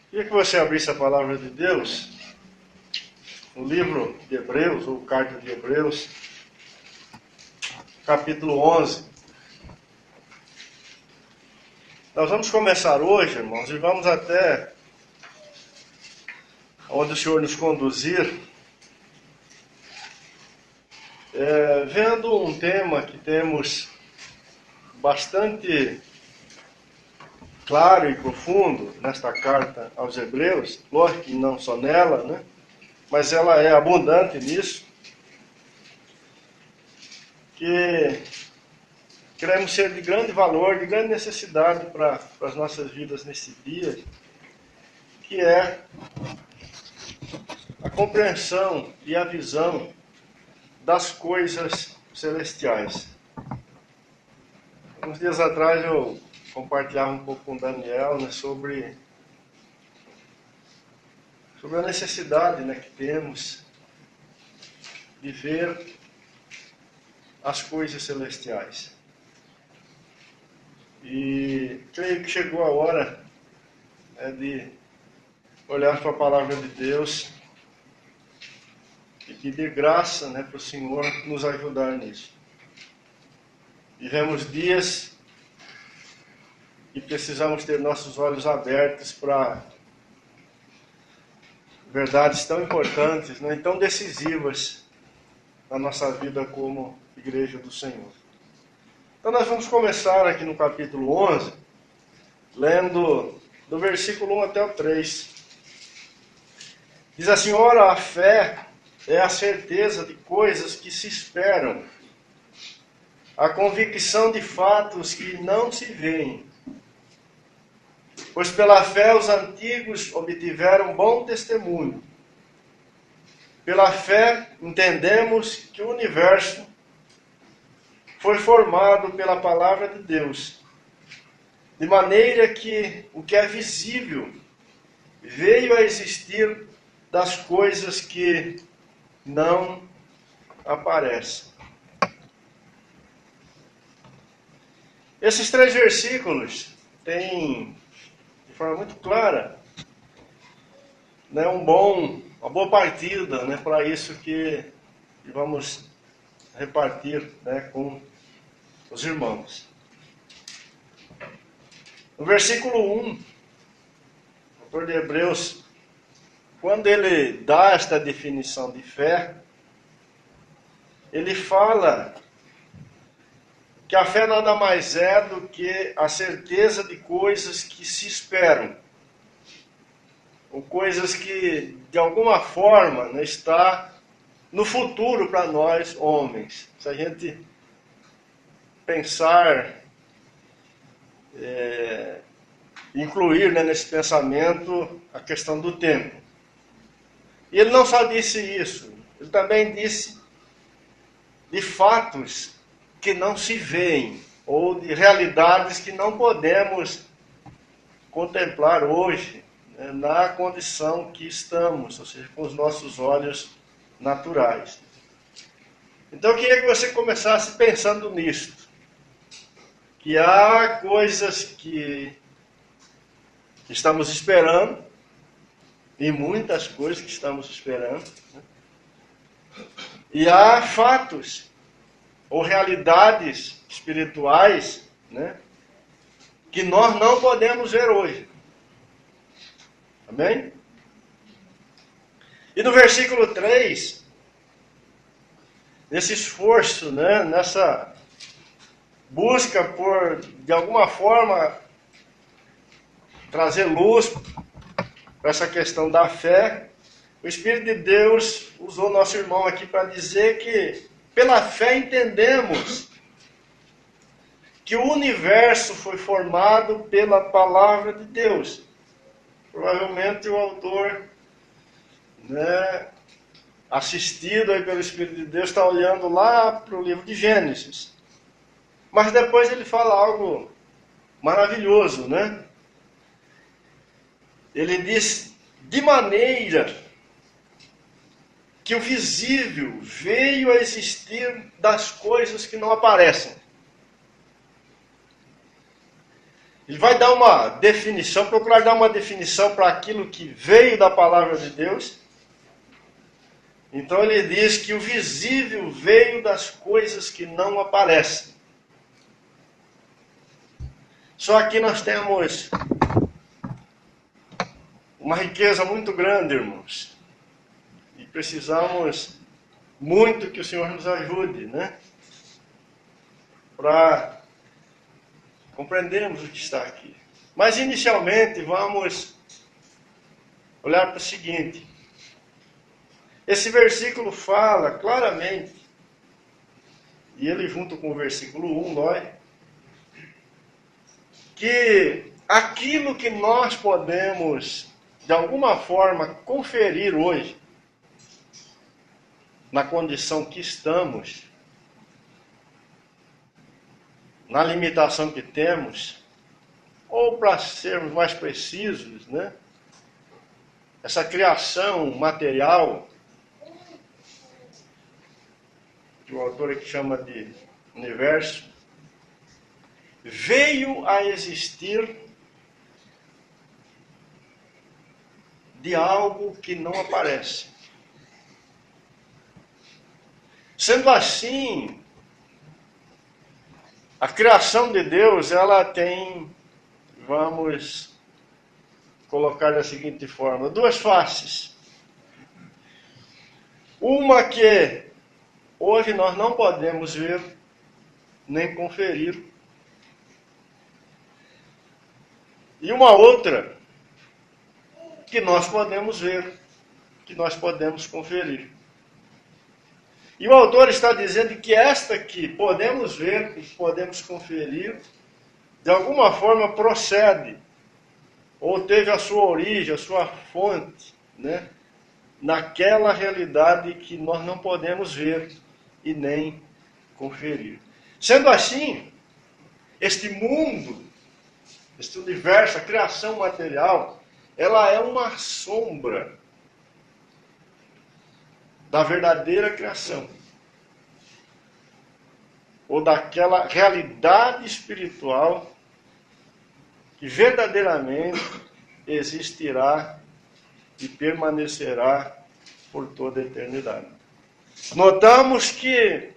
Queria que você abrisse a palavra de Deus no livro de Hebreus, ou carta de Hebreus, capítulo 11. Nós vamos começar hoje, irmãos, e vamos até onde o Senhor nos conduzir, vendo um tema que temos bastante claro e profundo nesta carta aos Hebreus, lógico que não só nela, né? Mas ela é abundante nisso, que queremos ser de grande valor, de grande necessidade para as nossas vidas nesse dia, que é a compreensão e a visão das coisas celestiais. Uns dias atrás eu compartilhava um pouco com o Daniel, né, sobre a necessidade, né, que temos de ver as coisas celestiais. E creio que chegou a hora de olhar para a palavra de Deus e pedir graça, né, para o Senhor nos ajudar nisso. Vivemos dias e precisamos ter nossos olhos abertos para verdades tão importantes, né, e tão decisivas na nossa vida como igreja do Senhor. Então nós vamos começar aqui no capítulo 11, lendo do versículo 1 até o 3. Diz assim: ora, a fé é a certeza de coisas que se esperam, a convicção de fatos que não se veem. Pois pela fé os antigos obtiveram bom testemunho. Pela fé entendemos que o universo foi formado pela palavra de Deus, de maneira que o que é visível veio a existir das coisas que não aparecem. Esses 3 versículos têm, de forma muito clara, né, uma boa partida, né, para isso que vamos repartir, né, com os irmãos. No versículo 1, o autor de Hebreus, quando ele dá esta definição de fé, ele fala que a fé nada mais é do que a certeza de coisas que se esperam, ou coisas que de alguma forma, né, está no futuro para nós homens. Se a gente pensar, incluir, né, nesse pensamento a questão do tempo. E ele não só disse isso, ele também disse de fatos que não se veem, ou de realidades que não podemos contemplar hoje, né, na condição que estamos, ou seja, com os nossos olhos naturais. Então eu queria que você começasse pensando nisto, que há coisas que estamos esperando, e muitas coisas que estamos esperando, né? E há fatos ou realidades espirituais, né, que nós não podemos ver hoje. Amém? E no versículo 3, nesse esforço, né, nessa busca por, de alguma forma, trazer luz para essa questão da fé, o Espírito de Deus usou nosso irmão aqui para dizer que pela fé entendemos que o universo foi formado pela palavra de Deus. Provavelmente o autor, né, assistido aí pelo Espírito de Deus, está olhando lá para o livro de Gênesis. Mas depois ele fala algo maravilhoso, né? Ele diz: de maneira que o visível veio a existir das coisas que não aparecem. Ele vai dar uma definição, procurar dar uma definição para aquilo que veio da palavra de Deus. Então ele diz que o visível veio das coisas que não aparecem. Só que nós temos uma riqueza muito grande, irmãos. E precisamos muito que o Senhor nos ajude, né? Para compreendermos o que está aqui. Mas inicialmente vamos olhar para o seguinte. Esse versículo fala claramente, e ele junto com o versículo 1, que aquilo que nós podemos, de alguma forma, conferir hoje, na condição que estamos, na limitação que temos, ou para sermos mais precisos, né? Essa criação material, que o autor aqui chama de universo, veio a existir de algo que não aparece. Sendo assim, a criação de Deus, ela tem, vamos colocar da seguinte forma, duas faces. Uma que hoje nós não podemos ver, nem conferir. E uma outra que nós podemos ver, que nós podemos conferir. E o autor está dizendo que esta que podemos ver, que podemos conferir, de alguma forma procede, ou teve a sua origem, a sua fonte, né, naquela realidade que nós não podemos ver e nem conferir. Sendo assim, este mundo, este universo, a criação material, ela é uma sombra da verdadeira criação, ou daquela realidade espiritual que verdadeiramente existirá e permanecerá por toda a eternidade. Notamos que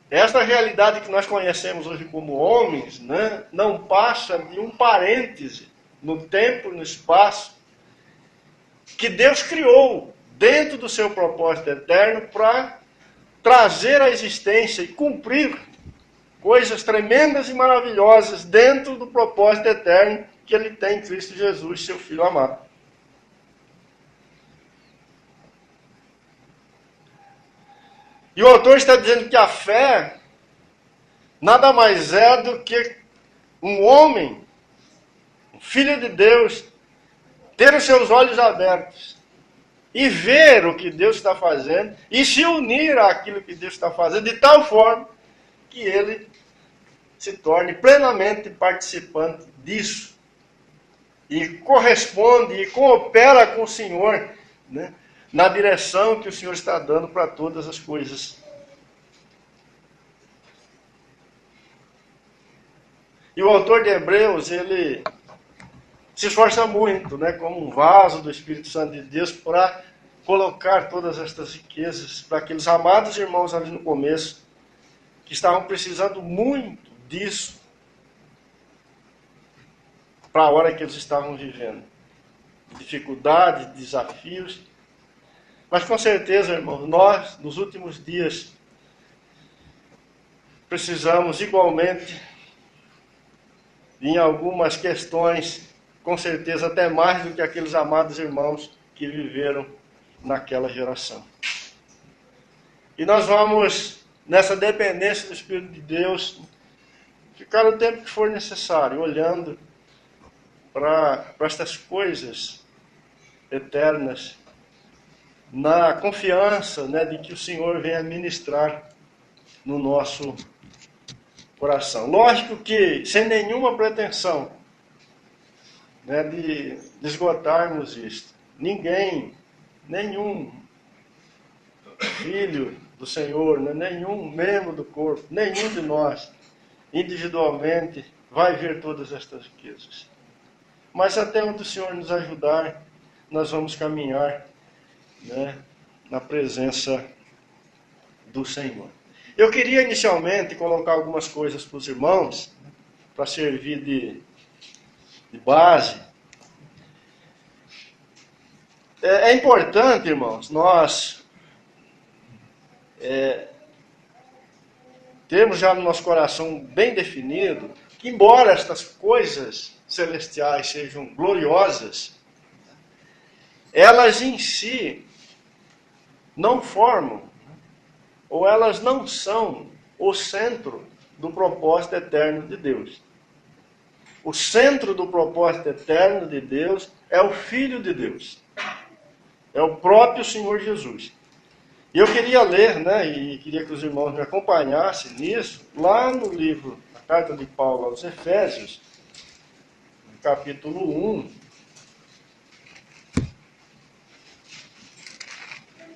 esta realidade que nós conhecemos hoje como homens, né, não passa de um parêntese no tempo e no espaço que Deus criou dentro do seu propósito eterno para trazer à existência e cumprir coisas tremendas e maravilhosas dentro do propósito eterno que ele tem em Cristo Jesus, seu Filho amado. E o autor está dizendo que a fé nada mais é do que um homem, um filho de Deus, ter os seus olhos abertos e ver o que Deus está fazendo e se unir àquilo que Deus está fazendo de tal forma que ele se torne plenamente participante disso e corresponde e coopera com o Senhor, né, na direção que o Senhor está dando para todas as coisas. E o autor de Hebreus, ele se esforça muito, né, como um vaso do Espírito Santo de Deus, para colocar todas estas riquezas para aqueles amados irmãos ali no começo, que estavam precisando muito disso para a hora que eles estavam vivendo. Dificuldades, desafios. Mas com certeza, irmãos, nós, nos últimos dias, precisamos igualmente, em algumas questões, com certeza até mais do que aqueles amados irmãos que viveram naquela geração. E nós vamos, nessa dependência do Espírito de Deus, ficar o tempo que for necessário, olhando para estas coisas eternas, na confiança, né, de que o Senhor venha ministrar no nosso coração. Lógico que sem nenhuma pretensão, né, de esgotarmos isto. Ninguém, nenhum filho do Senhor, né, nenhum membro do corpo, nenhum de nós, individualmente, vai ver todas estas riquezas. Mas até onde o Senhor nos ajudar, nós vamos caminhar, né, na presença do Senhor. Eu queria inicialmente colocar algumas coisas para os irmãos, para servir de base. É importante, irmãos, nós temos já no nosso coração bem definido que, embora estas coisas celestiais sejam gloriosas, elas em si não formam, ou elas não são o centro do propósito eterno de Deus. O centro do propósito eterno de Deus é o Filho de Deus. É o próprio Senhor Jesus. E eu queria ler, né, e queria que os irmãos me acompanhassem nisso, lá no livro, na carta de Paulo aos Efésios, no capítulo 1,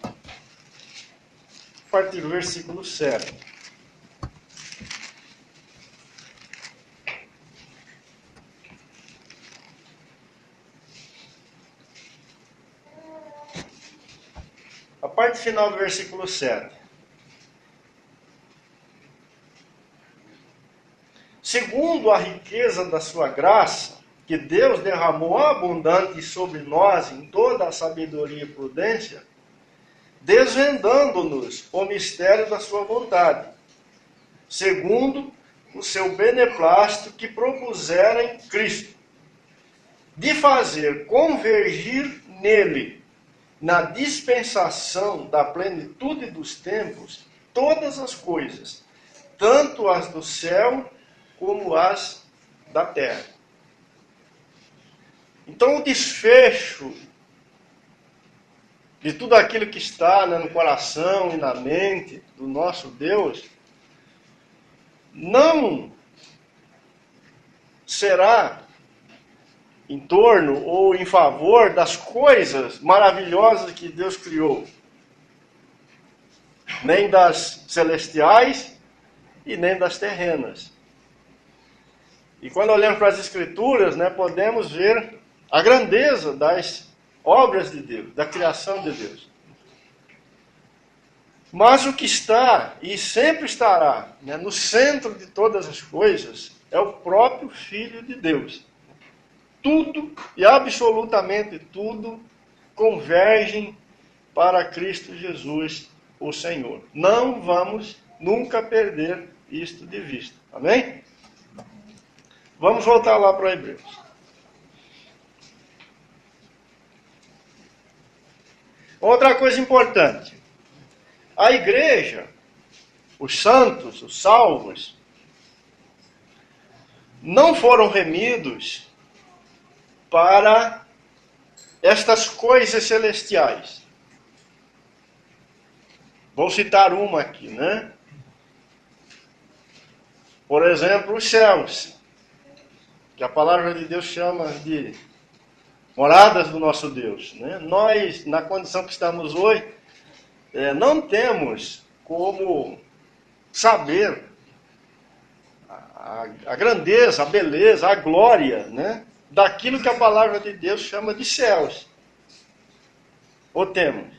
a partir do versículo 7. A parte final do versículo 7. Segundo a riqueza da sua graça, que Deus derramou abundante sobre nós em toda a sabedoria e prudência, desvendando-nos o mistério da sua vontade, segundo o seu beneplácito que propusera em Cristo, de fazer convergir nele, na dispensação da plenitude dos tempos, todas as coisas, tanto as do céu como as da terra. Então, o desfecho de tudo aquilo que está, né, no coração e na mente do nosso Deus não será em torno ou em favor das coisas maravilhosas que Deus criou, nem das celestiais e nem das terrenas. E quando olhamos para as Escrituras, né, podemos ver a grandeza das obras de Deus, da criação de Deus. Mas o que está e sempre estará, né, no centro de todas as coisas é o próprio Filho de Deus. Tudo e absolutamente tudo convergem para Cristo Jesus, o Senhor. Não vamos nunca perder isto de vista. Amém? Vamos voltar lá para Hebreus. Outra coisa importante. A igreja, os santos, os salvos, não foram remidos para estas coisas celestiais. Vou citar uma aqui, né? Por exemplo, os céus, que a palavra de Deus chama de moradas do nosso Deus, né? Nós, na condição que estamos hoje, não temos como saber a grandeza, a beleza, a glória, né, daquilo que a palavra de Deus chama de céus. Ou temos?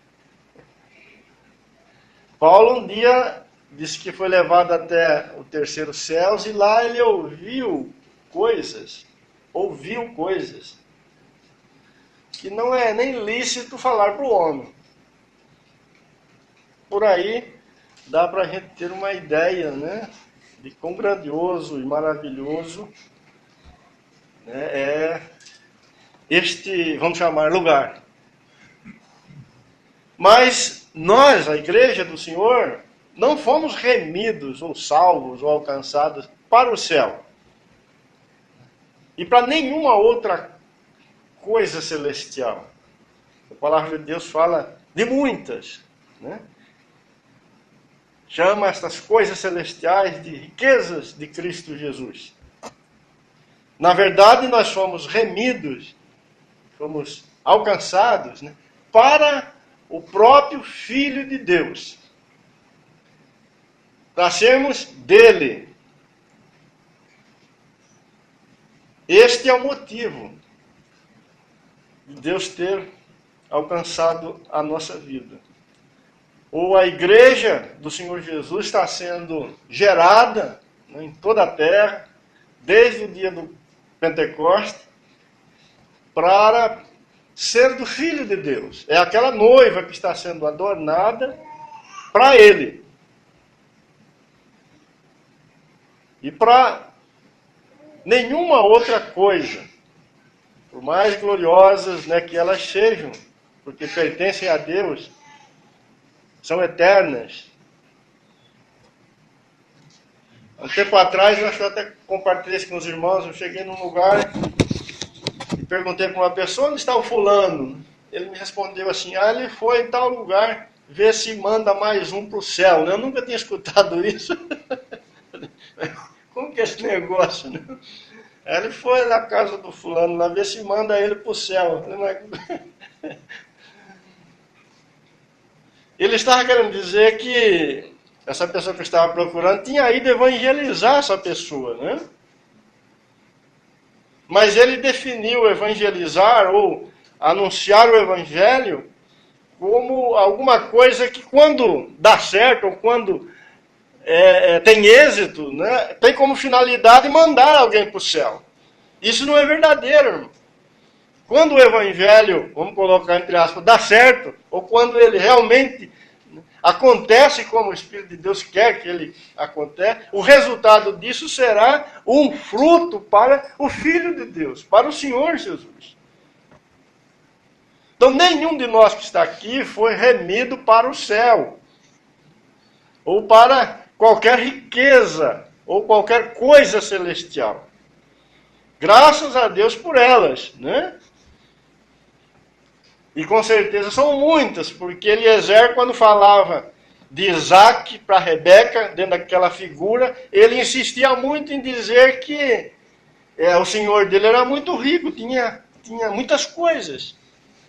Paulo um dia disse que foi levado até o terceiro céu e lá ele ouviu coisas que não é nem lícito falar para o homem. Por aí dá para a gente ter uma ideia, né, de quão grandioso e maravilhoso, né, é este, vamos chamar, lugar. Mas nós, a igreja do Senhor, não fomos remidos, ou salvos, ou alcançados para o céu. E para nenhuma outra coisa celestial. A palavra de Deus fala de muitas, né? Chama estas coisas celestiais de riquezas de Cristo Jesus. Na verdade, nós fomos remidos, fomos alcançados, né, para o próprio Filho de Deus. Para sermos dele. Este é o motivo de Deus ter alcançado a nossa vida. Ou a igreja do Senhor Jesus está sendo gerada, né, em toda a terra, desde o dia do Pentecostes, para ser do Filho de Deus. É aquela noiva que está sendo adornada para Ele. E para nenhuma outra coisa, por mais gloriosas, né, que elas sejam, porque pertencem a Deus, são eternas. Um tempo atrás, eu acho que eu até compartilhei isso com os irmãos, eu cheguei num lugar e perguntei para uma pessoa, onde está o fulano? Ele me respondeu assim, ele foi em tal lugar, ver se manda mais um para o céu. Eu nunca tinha escutado isso. Como que é esse negócio, né? Aí ele foi na casa do fulano, lá ver se manda ele para o céu. Ele estava querendo dizer que essa pessoa que eu estava procurando tinha ido evangelizar essa pessoa, né? Mas ele definiu evangelizar ou anunciar o evangelho como alguma coisa que quando dá certo ou quando tem êxito, né, tem como finalidade mandar alguém para o céu. Isso não é verdadeiro, irmão. Quando o evangelho, vamos colocar entre aspas, dá certo, ou quando ele realmente acontece como o Espírito de Deus quer que ele aconteça, o resultado disso será um fruto para o Filho de Deus, para o Senhor Jesus. Então, nenhum de nós que está aqui foi remido para o céu, ou para qualquer riqueza, ou qualquer coisa celestial. Graças a Deus por elas, né? E com certeza são muitas, porque Eliezer, quando falava de Isaac para Rebeca, dentro daquela figura, ele insistia muito em dizer que o senhor dele era muito rico, tinha muitas coisas.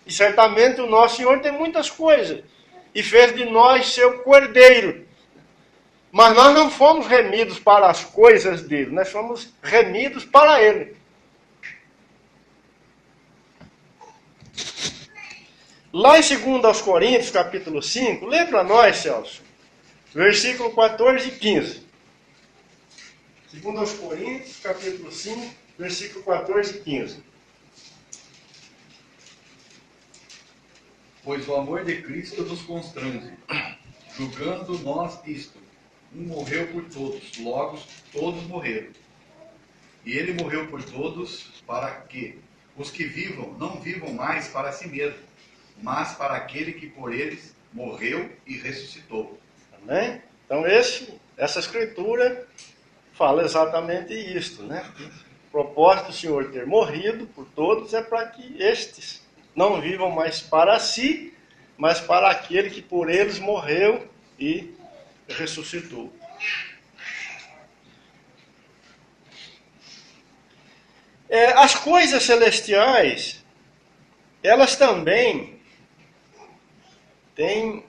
E certamente o nosso Senhor tem muitas coisas. E fez de nós seu cordeiro. Mas nós não fomos remidos para as coisas dele, nós fomos remidos para ele. Lá em 2 Coríntios, capítulo 5, lê para nós, Celso, versículo 14 e 15. 2 Coríntios, capítulo 5, versículo 14 e 15. Pois o amor de Cristo nos constrange, julgando nós isto: um morreu por todos, logo todos morreram. E ele morreu por todos, para que os que vivam não vivam mais para si mesmos, mas para aquele que por eles morreu e ressuscitou. Amém? Então essa escritura fala exatamente isto, né? O propósito do Senhor ter morrido por todos é para que estes não vivam mais para si, mas para aquele que por eles morreu e ressuscitou. As coisas celestiais, elas também têm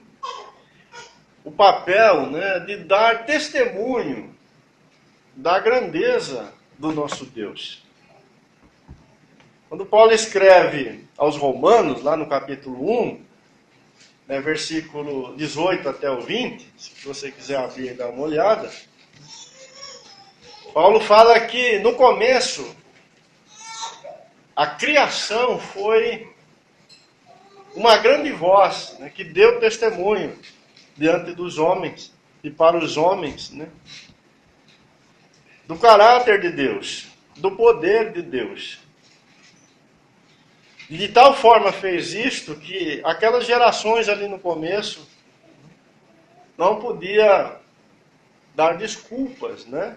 o papel, né, de dar testemunho da grandeza do nosso Deus. Quando Paulo escreve aos Romanos, lá no capítulo 1, né, versículo 18 até o 20, se você quiser abrir e dar uma olhada, Paulo fala que no começo a criação foi uma grande voz, né, que deu testemunho diante dos homens e para os homens, né, do caráter de Deus, do poder de Deus. E de tal forma fez isto que aquelas gerações ali no começo não podia dar desculpas, né?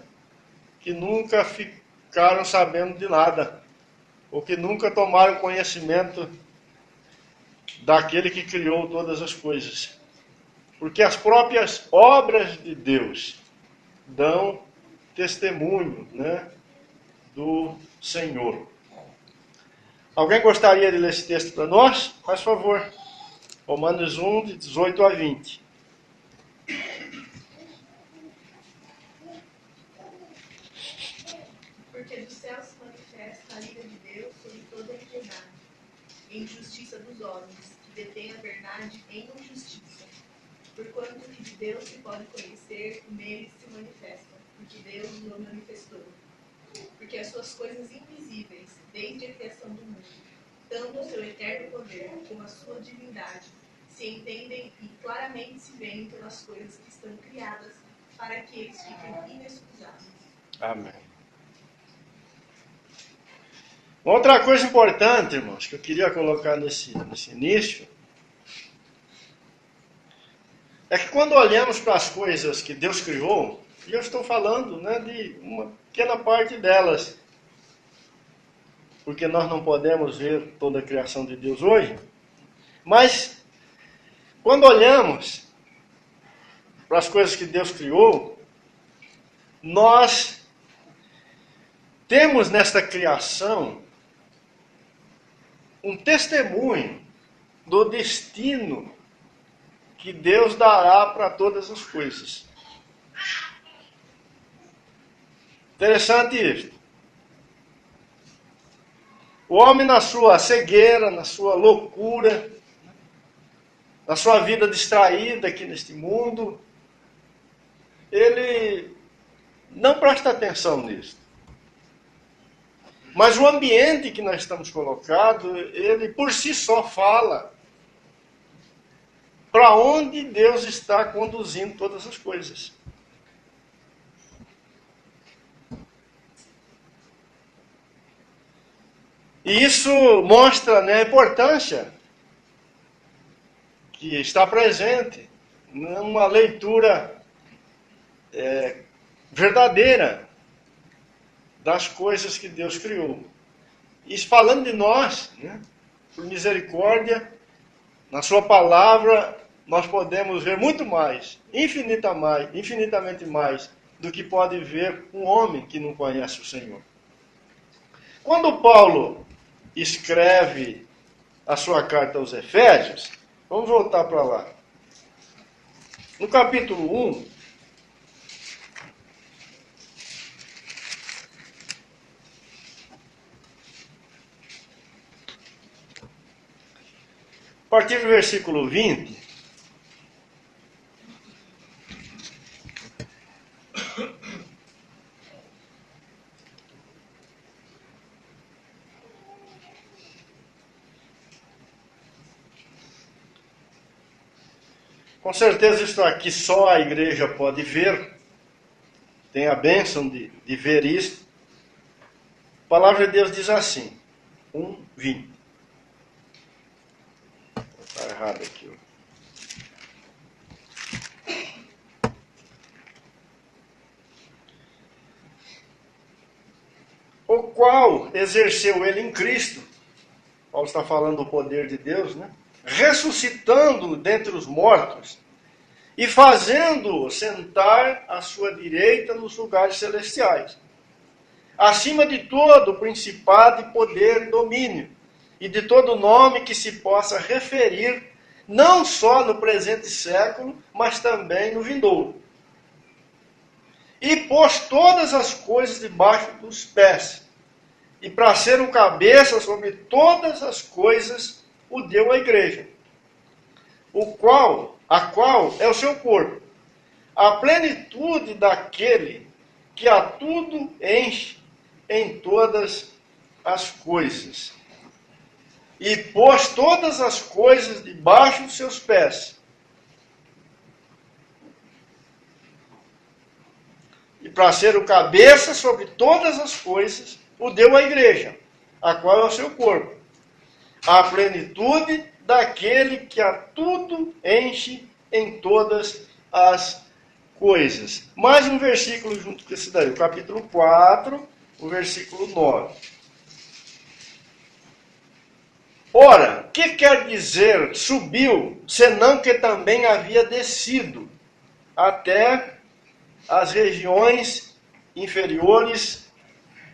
Que nunca ficaram sabendo de nada, ou que nunca tomaram conhecimento daquele que criou todas as coisas. Porque as próprias obras de Deus dão testemunho, né, do Senhor. Alguém gostaria de ler esse texto para nós? Faz favor. Romanos 1, de 18 a 20. Porque do céu se manifesta em justiça dos homens, que detém a verdade em injustiça. Porquanto que de Deus se pode conhecer, neles se manifestam, porque Deus o manifestou. Porque as suas coisas invisíveis, desde a criação do mundo, tanto o seu eterno poder como a sua divindade, se entendem e claramente se veem pelas coisas que estão criadas, para que eles fiquem inexcusáveis. Amém. Outra coisa importante, irmãos, que eu queria colocar nesse início, é que quando olhamos para as coisas que Deus criou, e eu estou falando, né, de uma pequena parte delas, porque nós não podemos ver toda a criação de Deus hoje, mas quando olhamos para as coisas que Deus criou, nós temos nesta criação um testemunho do destino que Deus dará para todas as coisas. Interessante isso. O homem, na sua cegueira, na sua loucura, na sua vida distraída aqui neste mundo, ele não presta atenção nisso. Mas o ambiente que nós estamos colocados, ele por si só fala para onde Deus está conduzindo todas as coisas. E isso mostra, né, a importância que está presente numa leitura verdadeira das coisas que Deus criou. E falando de nós, né, por misericórdia, na sua palavra, nós podemos ver muito mais, infinitamente mais, do que pode ver um homem que não conhece o Senhor. Quando Paulo escreve a sua carta aos Efésios, vamos voltar para lá. No capítulo 1, a partir do versículo 20, com certeza isso aqui só a igreja pode ver, tem a bênção de ver isso. A palavra de Deus diz assim, 1:20. Está errado aqui. O qual exerceu ele em Cristo. Paulo está falando do poder de Deus, né? Ressuscitando dentre os mortos e fazendo-o sentar à sua direita nos lugares celestiais, acima de todo principado e poder e domínio, e de todo nome que se possa referir, não só no presente século, mas também no vindouro. E pôs todas as coisas debaixo dos pés, e para ser o cabeça sobre todas as coisas, o deu à igreja, a qual é o seu corpo, a plenitude daquele que a tudo enche em todas as coisas. E pôs todas as coisas debaixo dos seus pés. E para ser o cabeça sobre todas as coisas, o deu à igreja, a qual é o seu corpo, a plenitude daquele que a tudo enche em todas as coisas. Mais um versículo junto com esse daí, o capítulo 4, o versículo 9. Ora, que quer dizer subiu, senão que também havia descido até as regiões inferiores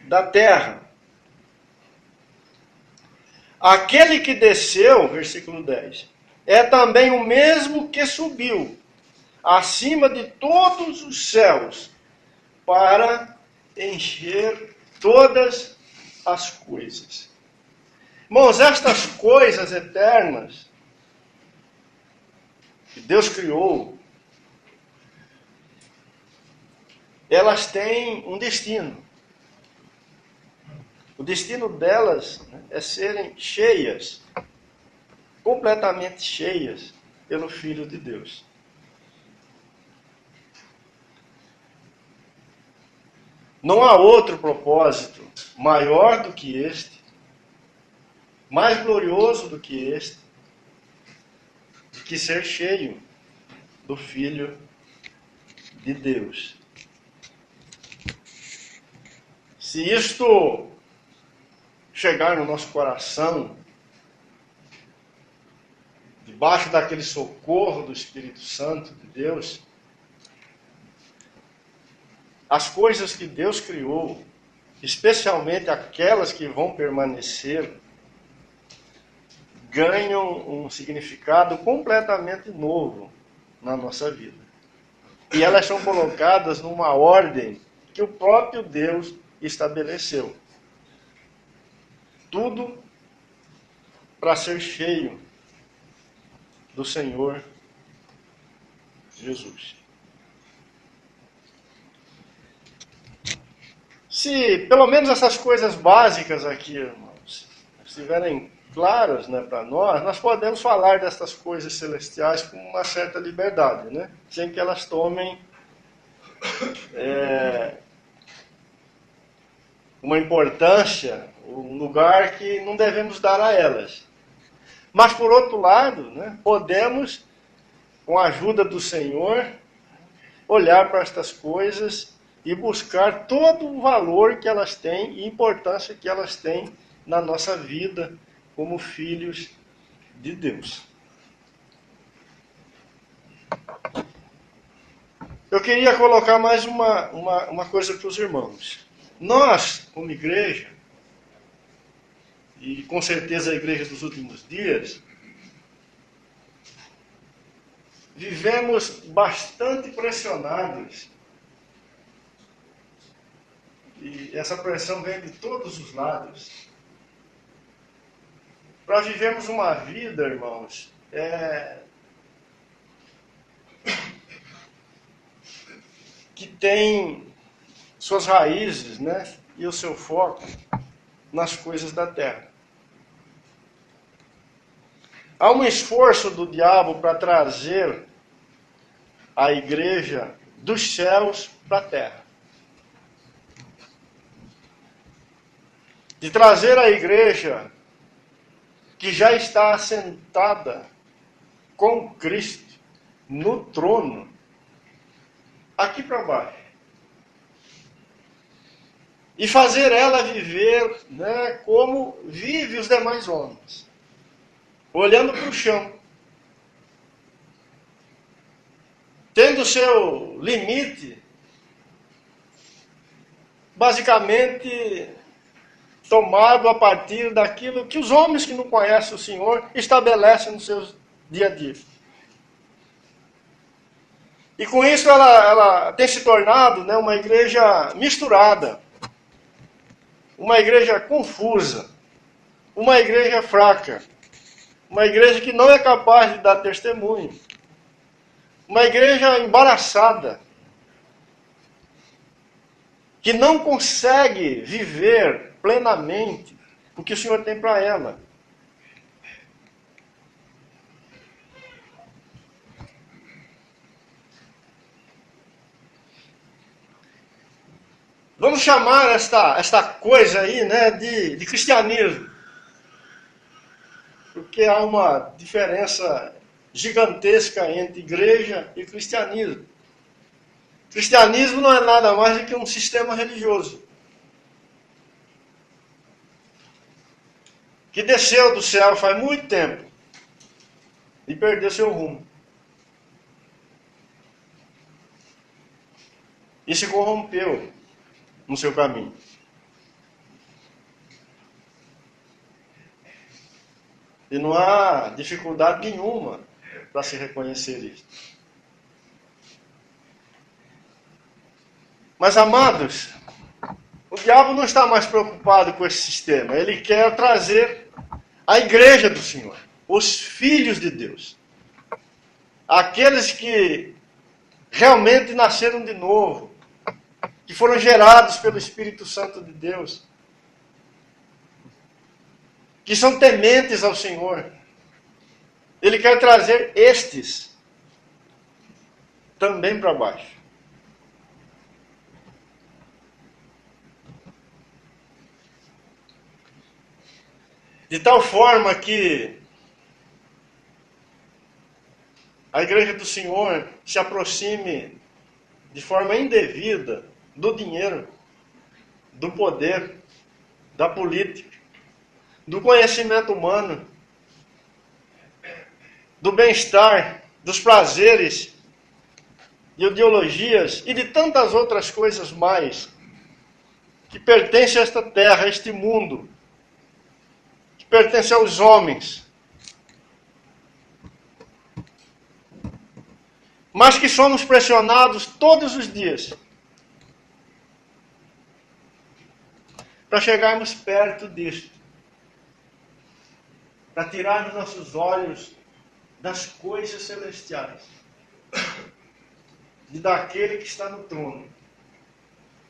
da terra? Aquele que desceu, versículo 10, é também o mesmo que subiu acima de todos os céus para encher todas as coisas. Irmãos, estas coisas eternas que Deus criou, elas têm um destino. O destino delas é serem cheias, completamente cheias, pelo Filho de Deus. Não há outro propósito maior do que este, mais glorioso do que este, que ser cheio do Filho de Deus. Se isto chegar no nosso coração, debaixo daquele socorro do Espírito Santo de Deus, as coisas que Deus criou, especialmente aquelas que vão permanecer, ganham um significado completamente novo na nossa vida. E elas são colocadas numa ordem que o próprio Deus estabeleceu. Tudo para ser cheio do Senhor Jesus. Se pelo menos essas coisas básicas aqui, irmãos, estiverem claras, né, para nós podemos falar dessas coisas celestiais com uma certa liberdade, né, sem que elas tomem uma importância, um lugar que não devemos dar a elas. Mas, por outro lado, né, podemos, com a ajuda do Senhor, olhar para estas coisas e buscar todo o valor que elas têm e importância que elas têm na nossa vida como filhos de Deus. Eu queria colocar mais uma coisa para os irmãos. Nós, como igreja, e com certeza a igreja dos últimos dias, vivemos bastante pressionados. E essa pressão vem de todos os lados. Para vivermos uma vida, irmãos, que tem suas raízes, né, e o seu foco nas coisas da terra. Há um esforço do diabo para trazer a igreja dos céus para a terra. De trazer a igreja que já está assentada com Cristo no trono, aqui para baixo. E fazer ela viver, né, como vive os demais homens. Olhando para o chão. Tendo seu limite, basicamente, tomado a partir daquilo que os homens que não conhecem o Senhor estabelecem no seu dia a dia. E com isso ela tem se tornado, né, uma igreja misturada. Uma igreja confusa. Uma igreja fraca. Uma igreja que não é capaz de dar testemunho. Uma igreja embaraçada. Que não consegue viver plenamente o que o Senhor tem para ela. Vamos chamar esta coisa aí, né, de cristianismo. Porque há uma diferença gigantesca entre igreja e cristianismo. Cristianismo não é nada mais do que um sistema religioso. Que desceu do céu faz muito tempo e perdeu seu rumo. E se corrompeu no seu caminho. E não há dificuldade nenhuma para se reconhecer isso. Mas, amados, o diabo não está mais preocupado com esse sistema. Ele quer trazer a igreja do Senhor, os filhos de Deus, aqueles que realmente nasceram de novo, que foram gerados pelo Espírito Santo de Deus, que são tementes ao Senhor. Ele quer trazer estes também para baixo. De tal forma que a igreja do Senhor se aproxime de forma indevida do dinheiro, do poder, da política, do conhecimento humano, do bem-estar, dos prazeres, de ideologias e de tantas outras coisas mais que pertencem a esta terra, a este mundo, que pertencem aos homens, mas que somos pressionados todos os dias para chegarmos perto disto, para tirar nossos olhos das coisas celestiais, e daquele que está no trono,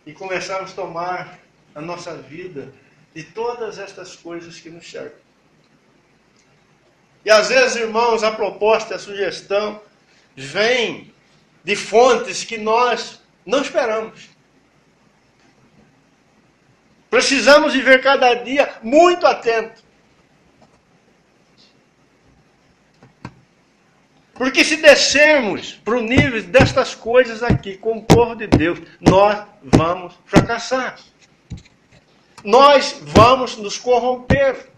e começarmos a tomar a nossa vida de todas estas coisas que nos cercam. E às vezes, irmãos, a proposta, a sugestão vem de fontes que nós não esperamos. Precisamos viver cada dia muito atento. Porque se descermos para o nível destas coisas aqui, com o povo de Deus, nós vamos fracassar. Nós vamos nos corromper.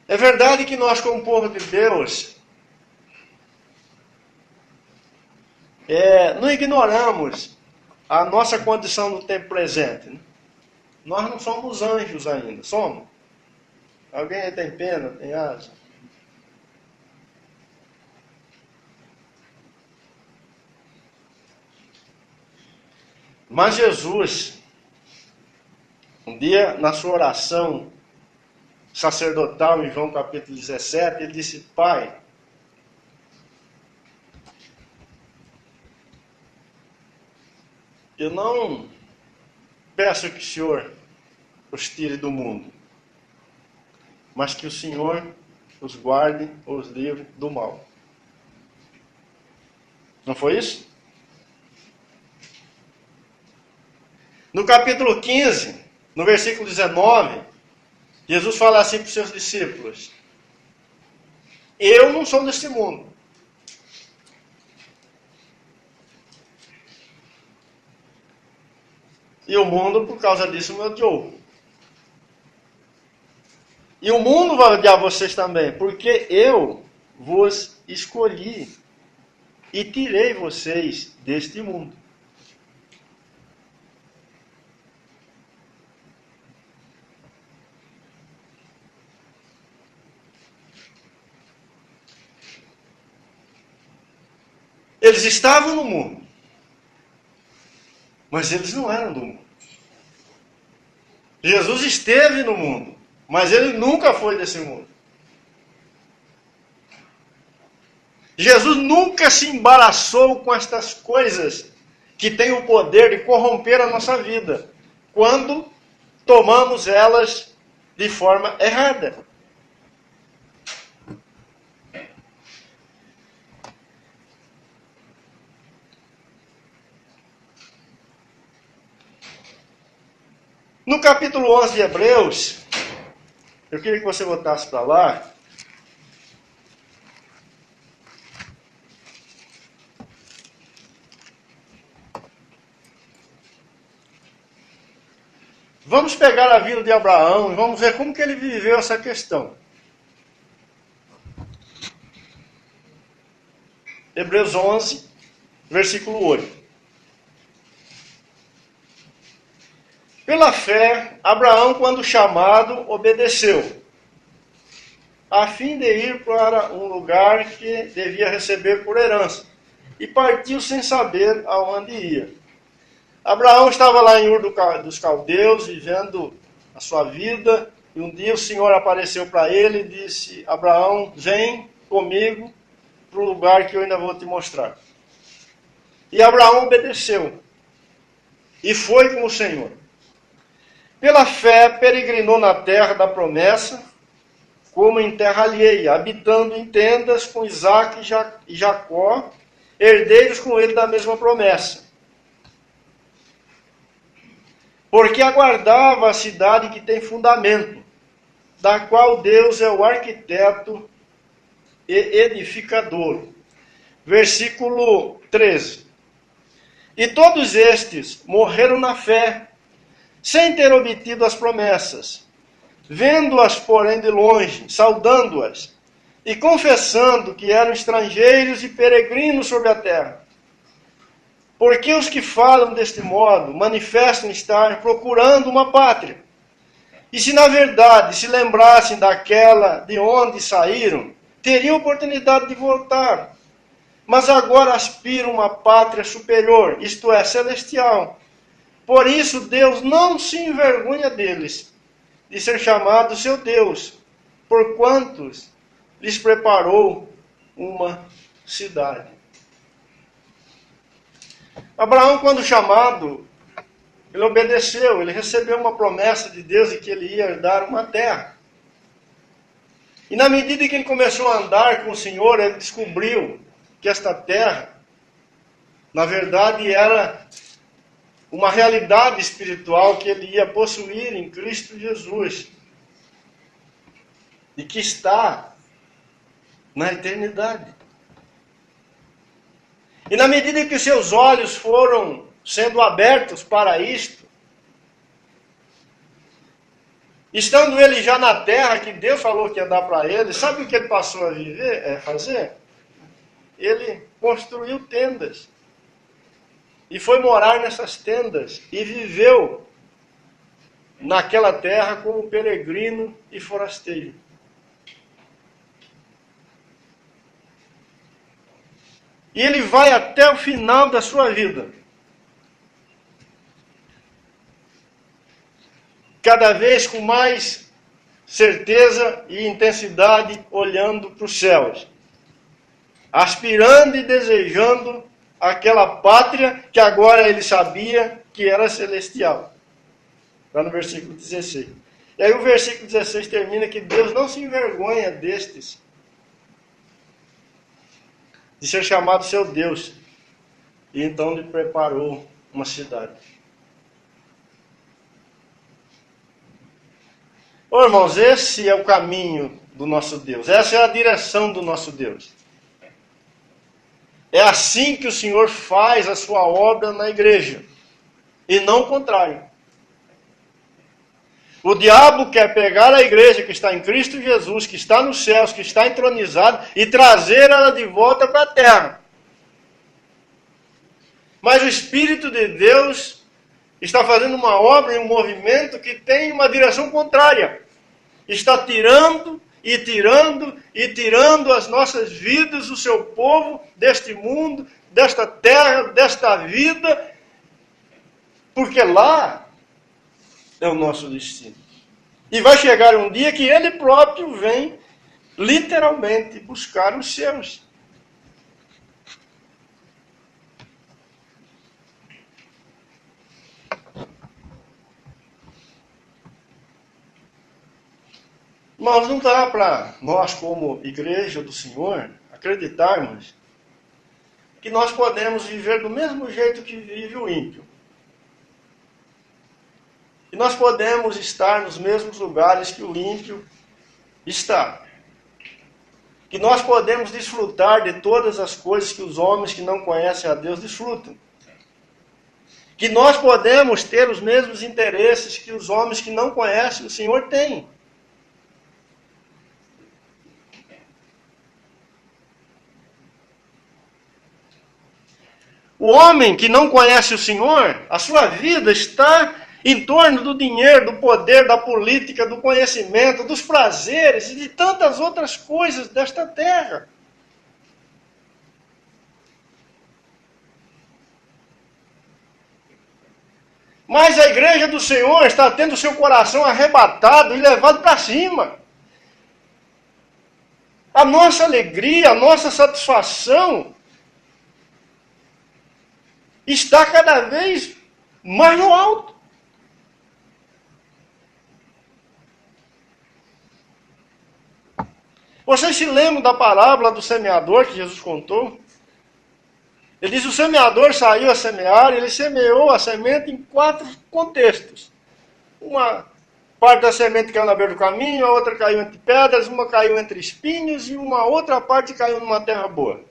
É verdade que nós, como povo de Deus, não ignoramos a nossa condição no tempo presente. Né? Nós não somos anjos ainda, somos? Alguém aí tem pena, tem asa? Mas Jesus, um dia na sua oração sacerdotal em João capítulo 17, ele disse: Pai, eu não peço que o Senhor os tire do mundo, mas que o Senhor os guarde ou os livre do mal. Não foi isso? No capítulo 15, no versículo 19, Jesus fala assim para os seus discípulos: eu não sou deste mundo. E o mundo, por causa disso, me odiou. E o mundo vai odiar vocês também, porque eu vos escolhi e tirei vocês deste mundo. Eles estavam no mundo, mas eles não eram do mundo. Jesus esteve no mundo, mas ele nunca foi desse mundo. Jesus nunca se embaraçou com estas coisas que têm o poder de corromper a nossa vida, quando tomamos elas de forma errada. No capítulo 11 de Hebreus, eu queria que você voltasse para lá. Vamos pegar a vida de Abraão e vamos ver como que ele viveu essa questão. Hebreus 11, versículo 8. Pela fé, Abraão, quando chamado, obedeceu, a fim de ir para um lugar que devia receber por herança, e partiu sem saber aonde ia. Abraão estava lá em Ur dos Caldeus, vivendo a sua vida, e um dia o Senhor apareceu para ele e disse: Abraão, vem comigo para o lugar que eu ainda vou te mostrar. E Abraão obedeceu, e foi com o Senhor. Pela fé, peregrinou na terra da promessa, como em terra alheia, habitando em tendas com Isaque e Jacó, herdeiros com ele da mesma promessa. Porque aguardava a cidade que tem fundamento, da qual Deus é o arquiteto e edificador. Versículo 13. E todos estes morreram na fé, sem ter obtido as promessas, vendo-as, porém, de longe, saudando-as, e confessando que eram estrangeiros e peregrinos sobre a terra. Porque os que falam deste modo manifestam estar procurando uma pátria. E se na verdade se lembrassem daquela de onde saíram, teriam oportunidade de voltar. Mas agora aspiram uma pátria superior, isto é, celestial. Por isso Deus não se envergonha deles, de ser chamado seu Deus, porquanto lhes preparou uma cidade. Abraão, quando chamado, ele obedeceu, ele recebeu uma promessa de Deus de que ele ia herdar uma terra. E na medida que ele começou a andar com o Senhor, ele descobriu que esta terra, na verdade, era uma realidade espiritual que ele ia possuir em Cristo Jesus. E que está na eternidade. E na medida que os seus olhos foram sendo abertos para isto, estando ele já na terra que Deus falou que ia dar para ele, sabe o que ele passou a fazer? Ele construiu tendas. E foi morar nessas tendas. E viveu naquela terra como peregrino e forasteiro. E ele vai até o final da sua vida. Cada vez com mais certeza e intensidade, olhando para os céus. Aspirando e desejando aquela pátria que agora ele sabia que era celestial. Lá no versículo 16. E aí o versículo 16 termina que Deus não se envergonha destes, de ser chamado seu Deus. E então lhe preparou uma cidade. Ô irmãos, esse é o caminho do nosso Deus. Essa é a direção do nosso Deus. É assim que o Senhor faz a sua obra na igreja. E não o contrário. O diabo quer pegar a igreja que está em Cristo Jesus, que está nos céus, que está entronizada, e trazer ela de volta para a terra. Mas o Espírito de Deus está fazendo uma obra e um movimento que tem uma direção contrária. Está tirando e tirando e tirando as nossas vidas, o seu povo, deste mundo, desta terra, desta vida, porque lá é o nosso destino. E vai chegar um dia que ele próprio vem, literalmente, buscar os seus. Mas não dá para nós, como igreja do Senhor, acreditarmos que nós podemos viver do mesmo jeito que vive o ímpio. E nós podemos estar nos mesmos lugares que o ímpio está. Que nós podemos desfrutar de todas as coisas que os homens que não conhecem a Deus desfrutam. Que nós podemos ter os mesmos interesses que os homens que não conhecem o Senhor têm. O homem que não conhece o Senhor, a sua vida está em torno do dinheiro, do poder, da política, do conhecimento, dos prazeres e de tantas outras coisas desta terra. Mas a igreja do Senhor está tendo seu coração arrebatado e levado para cima. A nossa alegria, a nossa satisfação está cada vez mais no alto. Vocês se lembram da parábola do semeador que Jesus contou? Ele diz: o semeador saiu a semear, ele semeou a semente em 4 contextos. Uma parte da semente caiu na beira do caminho, a outra caiu entre pedras, uma caiu entre espinhos e uma outra parte caiu numa terra boa.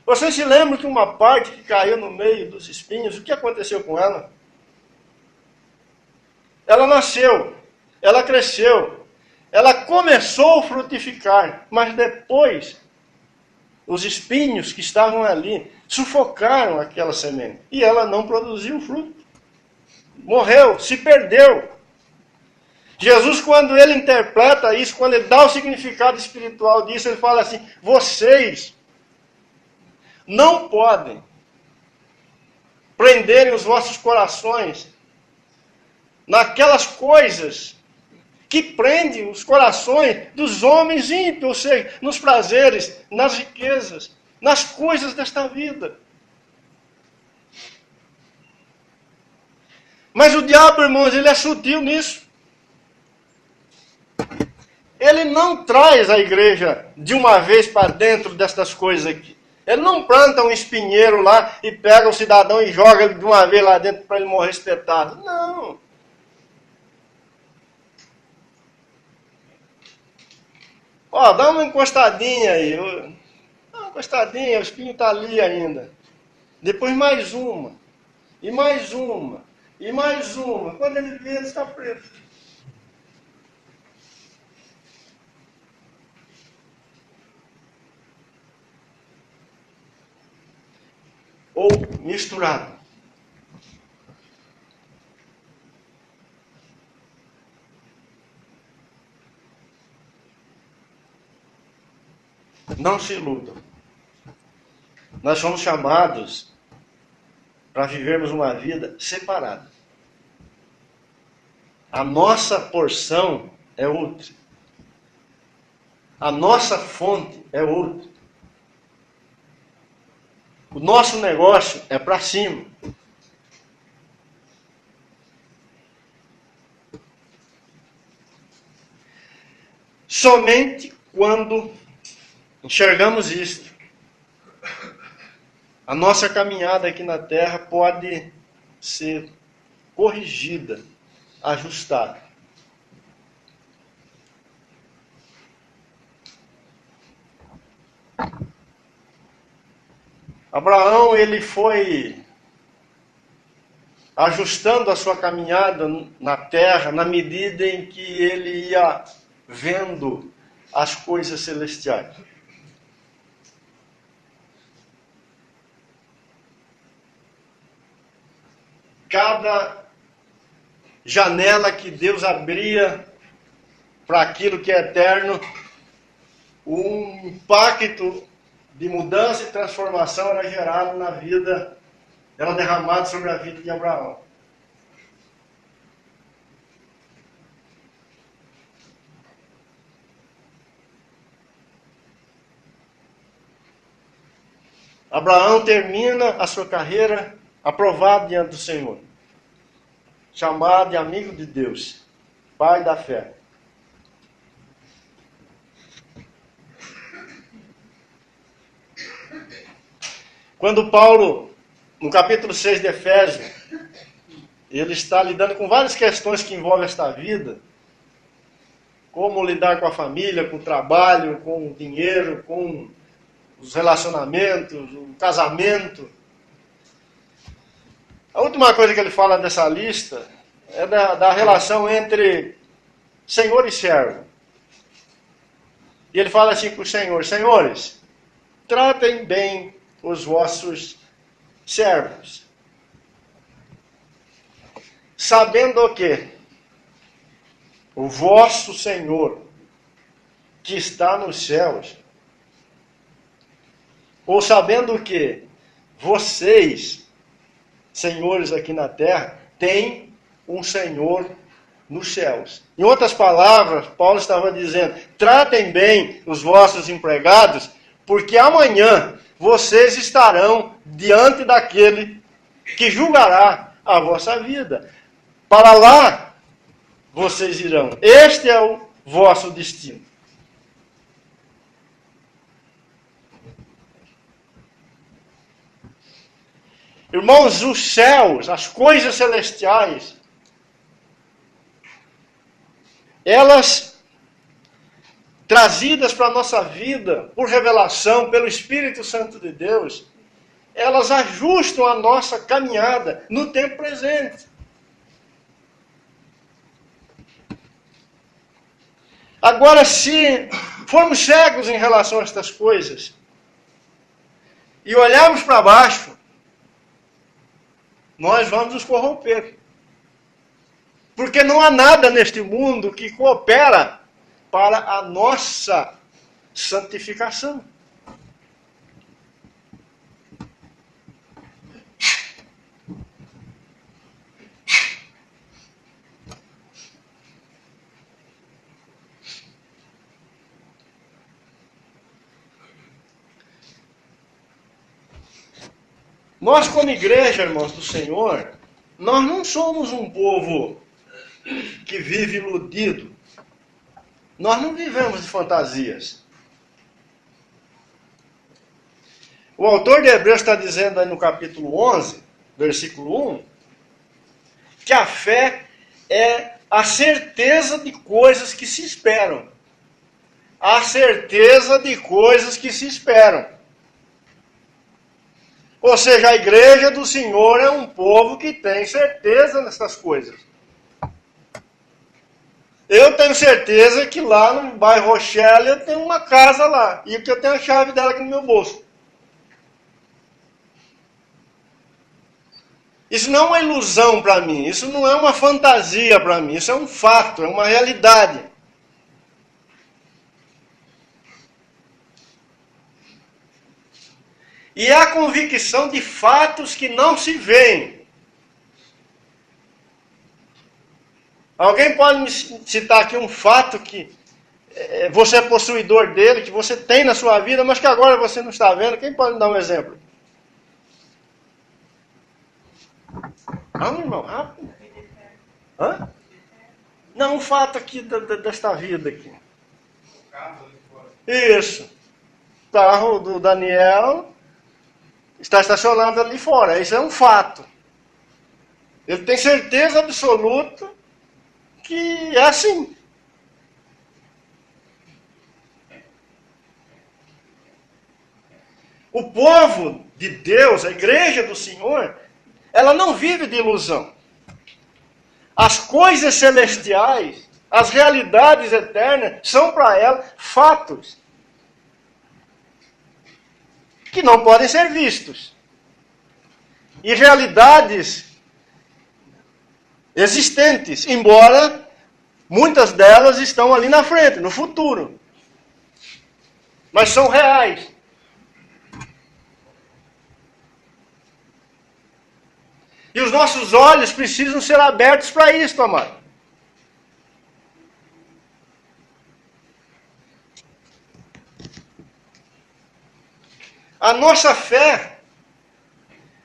Vocês se lembram que uma parte que caiu no meio dos espinhos, o que aconteceu com ela? Ela nasceu, ela cresceu, ela começou a frutificar, mas depois os espinhos que estavam ali sufocaram aquela semente. E ela não produziu fruto. Morreu, se perdeu. Jesus, quando ele interpreta isso, quando ele dá o significado espiritual disso, ele fala assim: vocês não podem prenderem os vossos corações naquelas coisas que prendem os corações dos homens ímpios, ou seja, nos prazeres, nas riquezas, nas coisas desta vida. Mas o diabo, irmãos, ele é sutil nisso. Ele não traz a igreja de uma vez para dentro destas coisas aqui. Ele não planta um espinheiro lá e pega o cidadão e joga ele de uma vez lá dentro para ele morrer espetado. Não. Ó, dá uma encostadinha aí. Dá uma encostadinha, o espinho está ali ainda. Depois mais uma. E mais uma. E mais uma. Quando ele vê, ele está preso. Ou misturado. Não se iludam. Nós somos chamados para vivermos uma vida separada. A nossa porção é outra. A nossa fonte é outra. O nosso negócio é para cima. Somente quando enxergamos isto, a nossa caminhada aqui na terra pode ser corrigida, ajustada. Abraão, ele foi ajustando a sua caminhada na terra na medida em que ele ia vendo as coisas celestiais. Cada janela que Deus abria para aquilo que é eterno, um impacto de mudança e transformação era gerado na vida, era derramado sobre a vida de Abraão. Abraão termina a sua carreira aprovado diante do Senhor, chamado de amigo de Deus, pai da fé. Quando Paulo, no capítulo 6 de Efésios, ele está lidando com várias questões que envolvem esta vida, como lidar com a família, com o trabalho, com o dinheiro, com os relacionamentos, o casamento. A última coisa que ele fala dessa lista é da relação entre senhor e servo. E ele fala assim para os senhores: senhores, tratem bem os vossos servos. sabendo o quê? O vosso Senhor, que está nos céus, ou sabendo o quê? Vocês, senhores aqui na terra, têm um Senhor nos céus. Em outras palavras, Paulo estava dizendo, tratem bem os vossos empregados, porque amanhã vocês estarão diante daquele que julgará a vossa vida. Para lá vocês irão. Este é o vosso destino. Irmãos, os céus, as coisas celestiais, elas, trazidas para a nossa vida por revelação, pelo Espírito Santo de Deus, elas ajustam a nossa caminhada no tempo presente. Agora, se formos cegos em relação a estas coisas e olharmos para baixo, nós vamos nos corromper. Porque não há nada neste mundo que coopera para a nossa santificação. Nós, como igreja, irmãos do Senhor, nós não somos um povo que vive iludido. Nós não vivemos de fantasias. O autor de Hebreus está dizendo aí no capítulo 11, versículo 1, que a fé é a certeza de coisas que se esperam. A certeza de coisas que se esperam. Ou seja, a igreja do Senhor é um povo que tem certeza nessas coisas. Eu tenho certeza que lá no bairro Rochelle eu tenho uma casa lá. E que eu tenho a chave dela aqui no meu bolso. Isso não é uma ilusão para mim. Isso não é uma fantasia para mim. Isso é um fato, é uma realidade. E é a convicção de fatos que não se veem. Alguém pode me citar aqui um fato que você é possuidor dele, que você tem na sua vida, mas que agora você não está vendo? Quem pode me dar um exemplo? Vamos, irmão, rápido. Hã? Não, um fato aqui desta vida aqui. Isso. O carro do Daniel está estacionado ali fora. Isso é um fato. Ele tem certeza absoluta que é assim. O povo de Deus, a igreja do Senhor, ela não vive de ilusão. As coisas celestiais, as realidades eternas, são para ela fatos que não podem ser vistos. E realidades existentes, embora muitas delas estão ali na frente, no futuro. Mas são reais. E os nossos olhos precisam ser abertos para isso, amado. A nossa fé,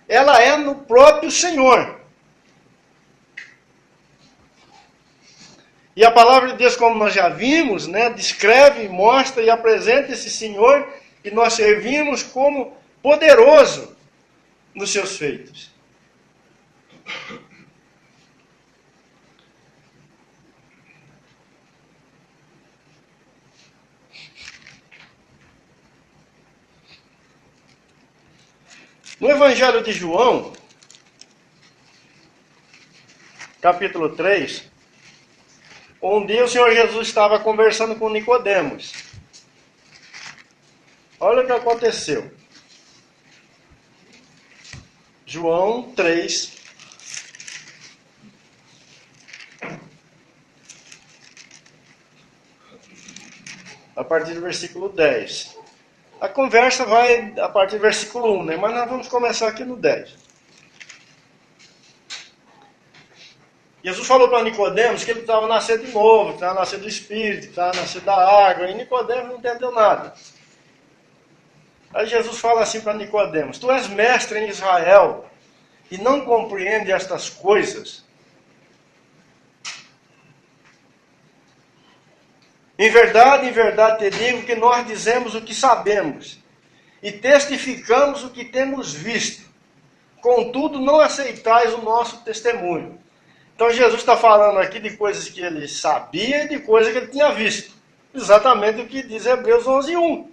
ela é no próprio Senhor. E a palavra de Deus, como nós já vimos, né, descreve, mostra e apresenta esse Senhor que nós servimos como poderoso nos seus feitos. No Evangelho de João, capítulo 3, um dia o Senhor Jesus estava conversando com Nicodemos. Olha o que aconteceu. João 3, a partir do versículo 10. A conversa vai a partir do versículo 1, né? Mas nós vamos começar aqui no 10. Jesus falou para Nicodemos que ele precisava nascer de novo, que precisava nascer do Espírito, que precisava nascer da água, e Nicodemos não entendeu nada. Aí Jesus fala assim para Nicodemos: tu és mestre em Israel e não compreende estas coisas? Em verdade te digo que nós dizemos o que sabemos e testificamos o que temos visto. Contudo, não aceitais o nosso testemunho. Então Jesus está falando aqui de coisas que ele sabia e de coisas que ele tinha visto. Exatamente o que diz Hebreus 11:1.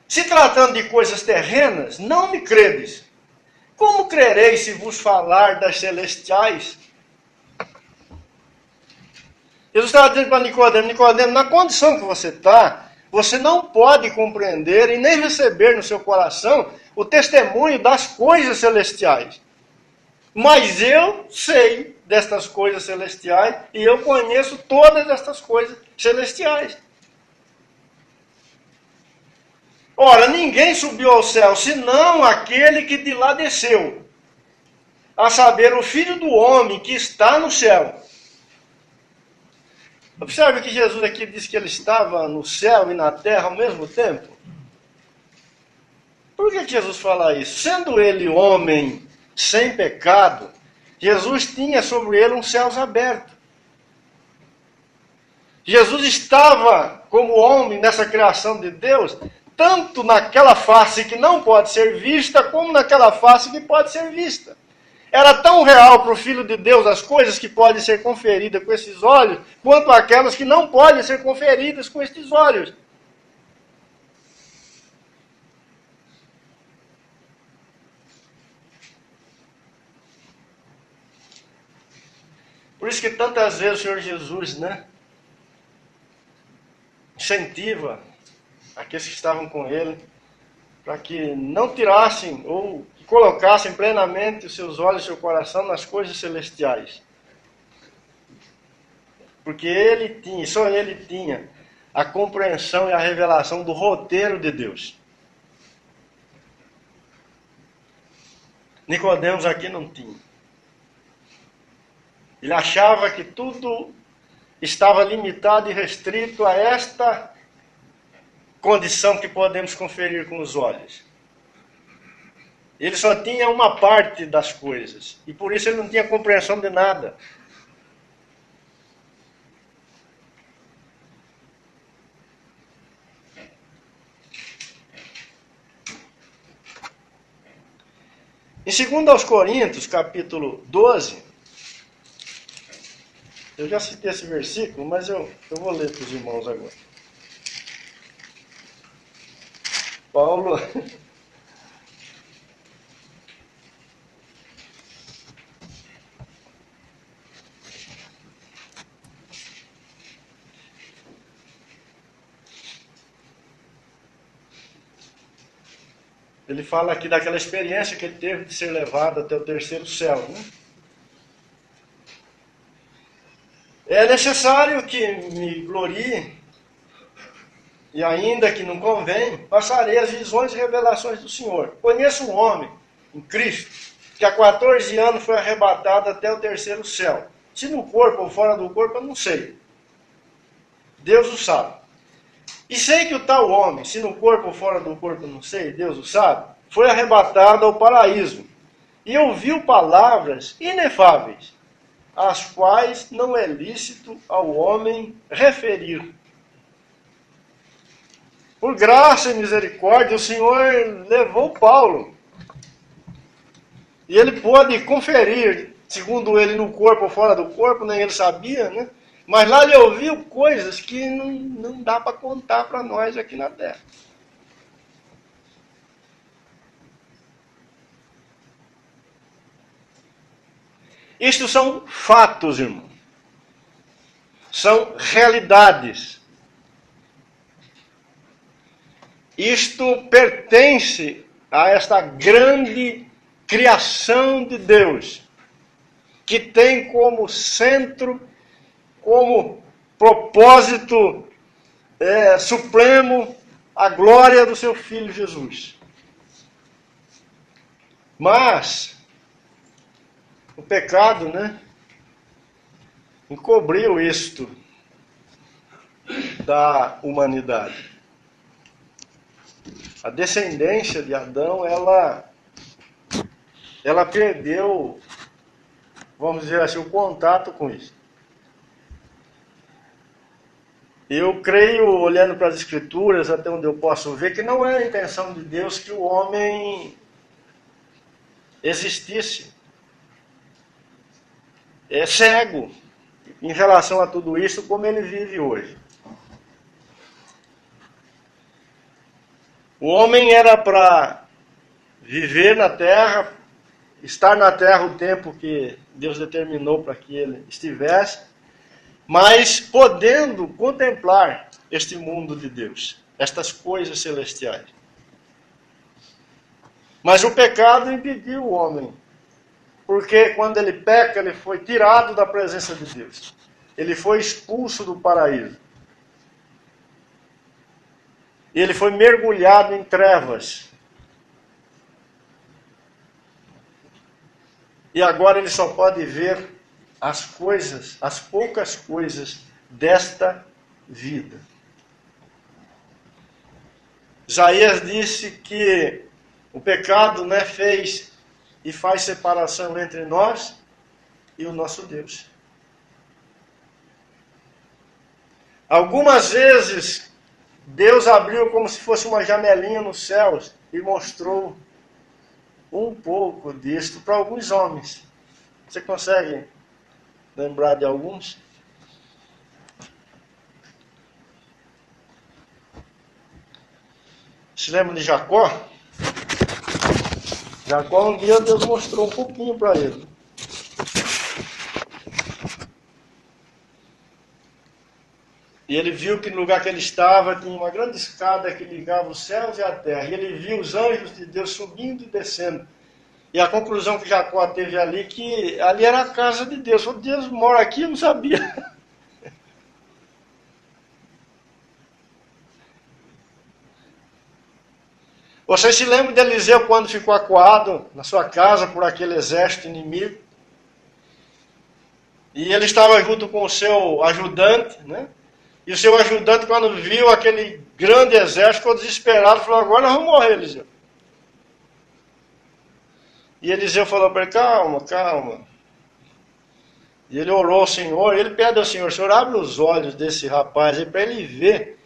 Se tratando de coisas terrenas, não me credes. Como crereis se vos falar das celestiais? Jesus estava dizendo para Nicodemo: Nicodemo, na condição que você está, você não pode compreender e nem receber no seu coração o testemunho das coisas celestiais. Mas eu sei destas coisas celestiais e eu conheço todas estas coisas celestiais. Ora, ninguém subiu ao céu, senão aquele que de lá desceu, a saber, o Filho do Homem que está no céu. Observe que Jesus aqui diz que ele estava no céu e na terra ao mesmo tempo. Por que Jesus fala isso? Sendo ele homem sem pecado, Jesus tinha sobre ele um céu aberto. Jesus estava como homem nessa criação de Deus, tanto naquela face que não pode ser vista, como naquela face que pode ser vista. Era tão real para o Filho de Deus as coisas que podem ser conferidas com esses olhos, quanto aquelas que não podem ser conferidas com estes olhos. Por isso que tantas vezes o Senhor Jesus, incentiva aqueles que estavam com ele, para que não tirassem ou que colocassem plenamente os seus olhos e seu coração nas coisas celestiais. Porque ele tinha, só ele tinha, a compreensão e a revelação do roteiro de Deus. Nicodemos aqui não tinha. Ele achava que tudo estava limitado e restrito a esta condição que podemos conferir com os olhos. Ele só tinha uma parte das coisas, e por isso ele não tinha compreensão de nada. Em 2 Coríntios, capítulo 12, eu já citei esse versículo, mas eu vou ler para os irmãos agora. Paulo ele fala aqui daquela experiência que ele teve de ser levado até o terceiro céu, É necessário que me glorie, e ainda que não convém, passarei as visões e revelações do Senhor. Conheço um homem, em Cristo, que há 14 anos foi arrebatado até o terceiro céu. Se no corpo ou fora do corpo, eu não sei. Deus o sabe. E sei que o tal homem, se no corpo ou fora do corpo, eu não sei, Deus o sabe, foi arrebatado ao paraíso e ouviu palavras inefáveis, as quais não é lícito ao homem referir. Por graça e misericórdia, o Senhor levou Paulo. E ele pôde conferir, segundo ele, no corpo ou fora do corpo, nem ele sabia, Mas lá ele ouviu coisas que não dá para contar para nós aqui na Terra. Isto são fatos, irmão. São realidades. Isto pertence a esta grande criação de Deus, que tem como centro, como propósito supremo, a glória do seu Filho Jesus. Mas o pecado, encobriu isto da humanidade. A descendência de Adão, ela perdeu, vamos dizer assim, o contato com isso. Eu creio, olhando para as Escrituras, até onde eu posso ver, que não é a intenção de Deus que o homem existisse. É cego em relação a tudo isso, como ele vive hoje. O homem era para viver na terra, estar na terra o tempo que Deus determinou para que ele estivesse, mas podendo contemplar este mundo de Deus, estas coisas celestiais. Mas o pecado impediu o homem, porque quando ele peca, ele foi tirado da presença de Deus. Ele foi expulso do paraíso. E ele foi mergulhado em trevas. E agora ele só pode ver as coisas, as poucas coisas desta vida. Isaías disse que o pecado fez e faz separação entre nós e o nosso Deus. Algumas vezes Deus abriu como se fosse uma janelinha nos céus e mostrou um pouco disto para alguns homens. Você consegue lembrar de alguns? Se lembra de Jacó? Jacó, um dia Deus mostrou um pouquinho para ele. E ele viu que no lugar que ele estava tinha uma grande escada que ligava os céus e a terra. E ele viu os anjos de Deus subindo e descendo. E a conclusão que Jacó teve ali, que ali era a casa de Deus. Falou, Deus mora aqui, eu não sabia. Vocês se lembram de Eliseu quando ficou acuado na sua casa por aquele exército inimigo? E ele estava junto com o seu ajudante, E o seu ajudante, quando viu aquele grande exército, ficou desesperado, falou, agora nós vamos morrer, Eliseu. E Eliseu falou para ele, calma, calma. E ele orou ao Senhor, e ele pede ao Senhor, Senhor, abre os olhos desse rapaz aí, para ele ver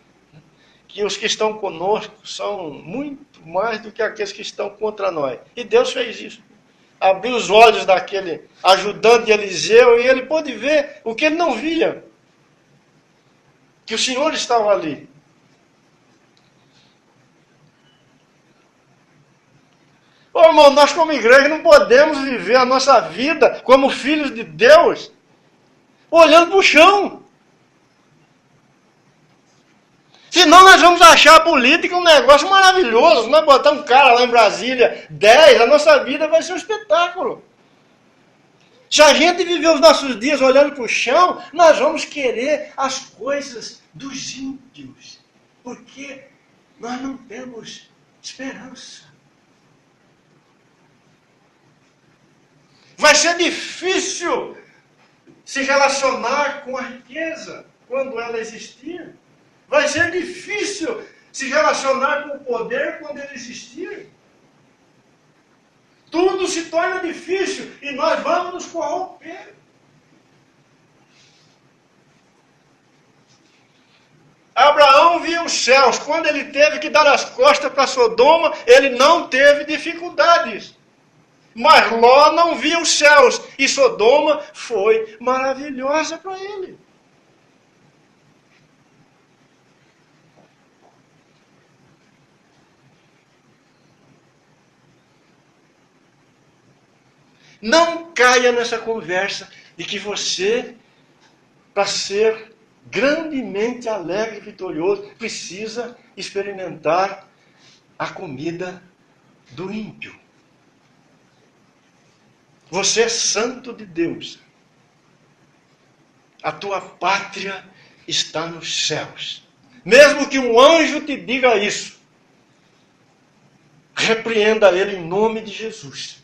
que os que estão conosco são muito mais do que aqueles que estão contra nós. E Deus fez isso. Abriu os olhos daquele ajudante de Eliseu, e ele pôde ver o que ele não via. Que o Senhor estava ali. Ô irmão, nós como igreja não podemos viver a nossa vida como filhos de Deus, olhando para o chão. Senão nós vamos achar a política um negócio maravilhoso. Se nós botar um cara lá em Brasília, 10, a nossa vida vai ser um espetáculo. Se a gente viver os nossos dias olhando para o chão, nós vamos querer as coisas dos ímpios. Porque nós não temos esperança. Vai ser difícil se relacionar com a riqueza quando ela existir. Vai ser difícil se relacionar com o poder quando ele existir. Tudo se torna difícil e nós vamos nos corromper. Abraão viu os céus. Quando ele teve que dar as costas para Sodoma, ele não teve dificuldades. Mas Ló não viu os céus. E Sodoma foi maravilhosa para ele. Não caia nessa conversa de que você, para ser grandemente alegre e vitorioso, precisa experimentar a comida do ímpio. Você é santo de Deus. A tua pátria está nos céus. Mesmo que um anjo te diga isso, repreenda ele em nome de Jesus.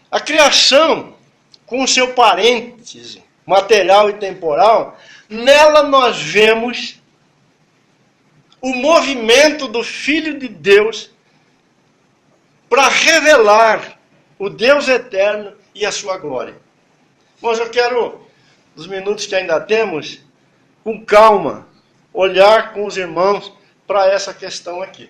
A criação, com o seu parêntese material e temporal, nela nós vemos o movimento do Filho de Deus para revelar o Deus eterno e a sua glória. Mas eu quero, nos minutos que ainda temos, com calma, olhar com os irmãos para essa questão aqui.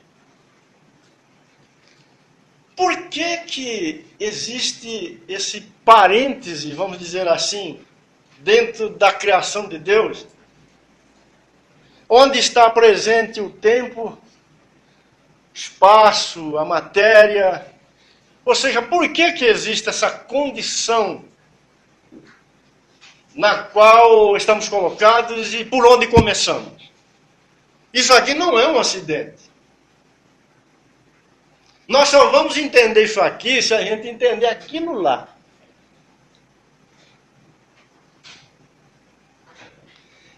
Por que existe esse parêntese, vamos dizer assim, dentro da criação de Deus? Onde está presente o tempo, espaço, a matéria? Ou seja, por que existe essa condição na qual estamos colocados e por onde começamos? Isso aqui não é um acidente. Nós só vamos entender isso aqui se a gente entender aquilo lá.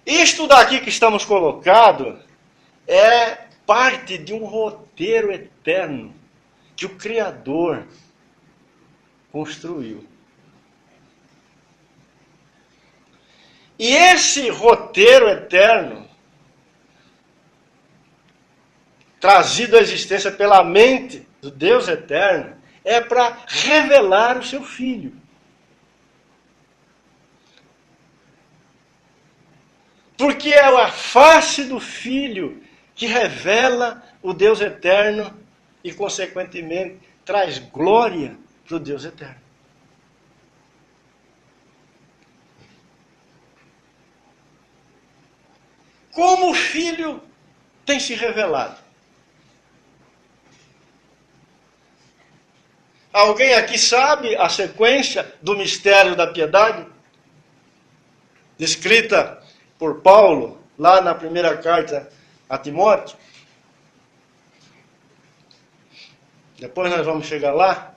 Isto daqui que estamos colocados é parte de um roteiro eterno que o Criador construiu. E esse roteiro eterno, trazido à existência pela mente do Deus eterno, é para revelar o seu Filho. Porque é a face do Filho que revela o Deus eterno e, consequentemente, traz glória para o Deus eterno. Como o Filho tem se revelado? Alguém aqui sabe a sequência do mistério da piedade? Descrita por Paulo, lá na primeira carta a Timóteo. Depois nós vamos chegar lá.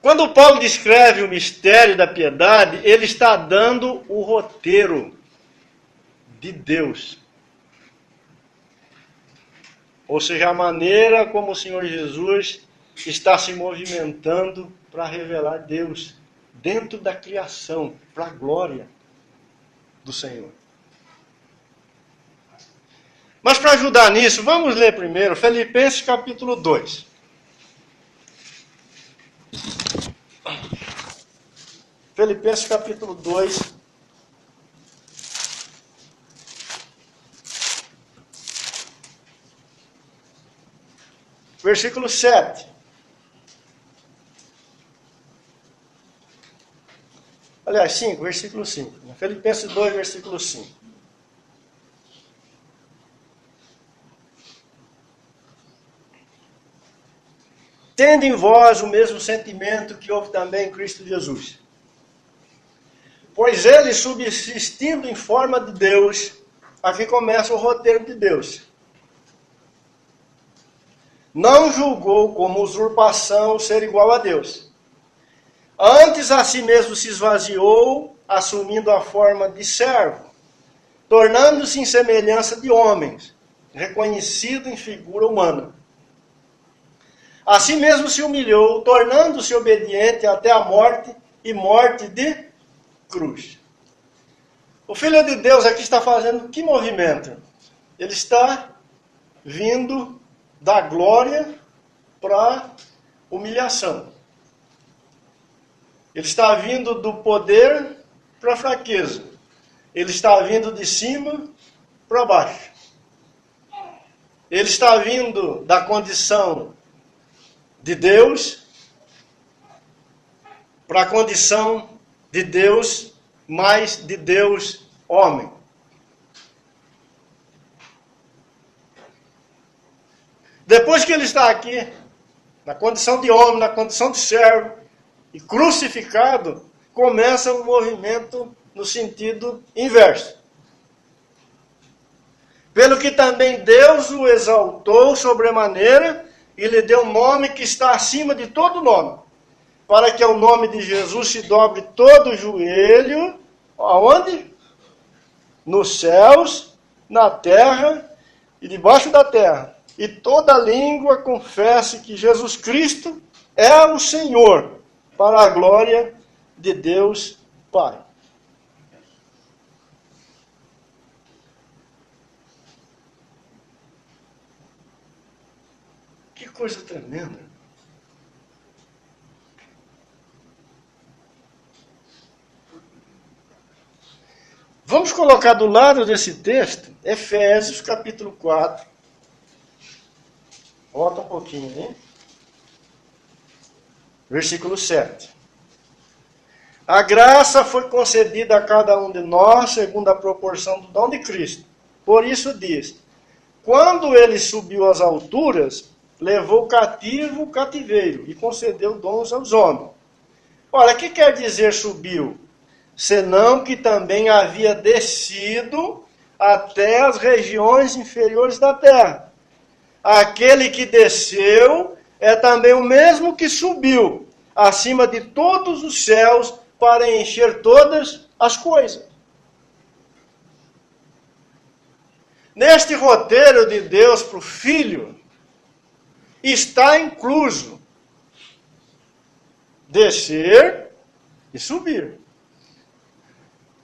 Quando Paulo descreve o mistério da piedade, ele está dando o roteiro de Deus. Ou seja, a maneira como o Senhor Jesus está se movimentando para revelar Deus dentro da criação, para a glória do Senhor. Mas para ajudar nisso, vamos ler primeiro Filipenses capítulo 2. Filipenses capítulo 2. Versículo 7. Aliás, 5, versículo 5. Filipenses 2, versículo 5. Tendo em vós o mesmo sentimento que houve também em Cristo Jesus. Pois ele, subsistindo em forma de Deus, aqui começa o roteiro de Deus. Não julgou como usurpação ser igual a Deus. Antes a si mesmo se esvaziou, assumindo a forma de servo, tornando-se em semelhança de homens, reconhecido em figura humana. Assim mesmo se humilhou, tornando-se obediente até a morte e morte de cruz. O Filho de Deus aqui está fazendo que movimento? Ele está vindo da glória para a humilhação. Ele está vindo do poder para a fraqueza. Ele está vindo de cima para baixo. Ele está vindo da condição de Deus para a condição de Deus, mais de Deus homem. Depois que ele está aqui, na condição de homem, na condição de servo, e crucificado, começa um movimento no sentido inverso. Pelo que também Deus o exaltou sobremaneira e lhe deu um nome que está acima de todo nome, para que ao nome de Jesus se dobre todo o joelho, aonde? Nos céus, na terra e debaixo da terra. E toda língua confesse que Jesus Cristo é o Senhor, para a glória de Deus Pai. Que coisa tremenda. Vamos colocar do lado desse texto, Efésios capítulo 4. Volta um pouquinho, hein? Versículo 7. A graça foi concedida a cada um de nós, segundo a proporção do dom de Cristo. Por isso diz, quando ele subiu às alturas, levou cativo o cativeiro e concedeu dons aos homens. Ora, o que quer dizer subiu? Senão que também havia descido até as regiões inferiores da terra. Aquele que desceu é também o mesmo que subiu acima de todos os céus para encher todas as coisas. Neste roteiro de Deus para o Filho, está incluso descer e subir.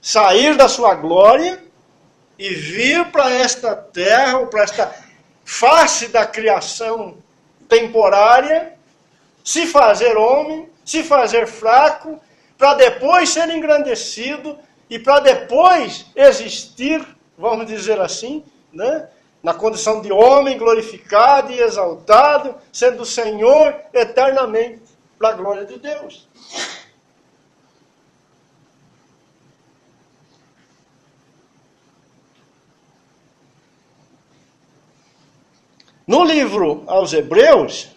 Sair da sua glória e vir para esta terra, ou para esta face da criação temporária, se fazer homem, se fazer fraco, para depois ser engrandecido e para depois existir, vamos dizer assim, né? Na condição de homem glorificado e exaltado, sendo o Senhor eternamente, para a glória de Deus. No livro aos Hebreus,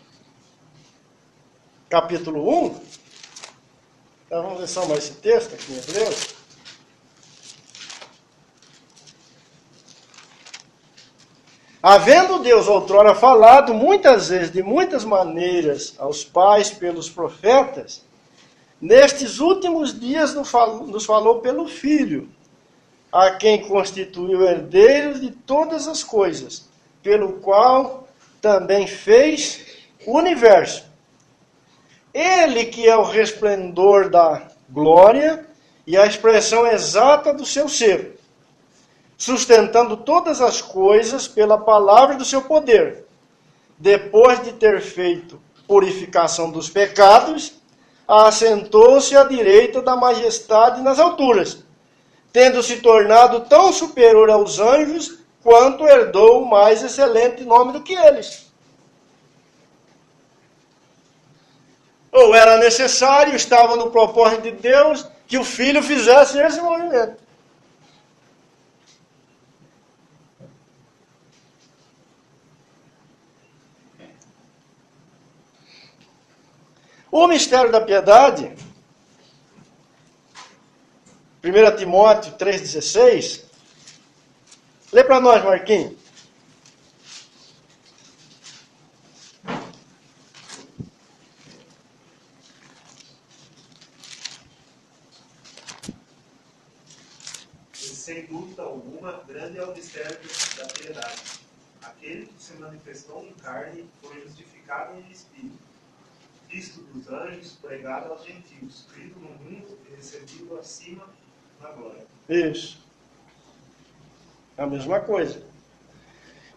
capítulo 1, então vamos ver só mais esse texto aqui em Hebreus. Havendo Deus outrora falado muitas vezes, de muitas maneiras, aos pais pelos profetas, nestes últimos dias nos falou pelo Filho, a quem constituiu herdeiros de todas as coisas, pelo qual também fez o universo. Ele que é o resplendor da glória e a expressão exata do seu ser, sustentando todas as coisas pela palavra do seu poder. Depois de ter feito purificação dos pecados, assentou-se à direita da majestade nas alturas, tendo se tornado tão superior aos anjos, quanto herdou o mais excelente nome do que eles. Ou era necessário, estava no propósito de Deus, que o Filho fizesse esse movimento. O mistério da piedade, 1 Timóteo 3,16, lê para nós, Marquinhos. Sem dúvida alguma, grande é o mistério da piedade. Aquele que se manifestou em carne foi justificado em espírito, visto dos anjos, pregado aos gentios, crido no mundo e recebido acima na glória. Isso. É a mesma coisa.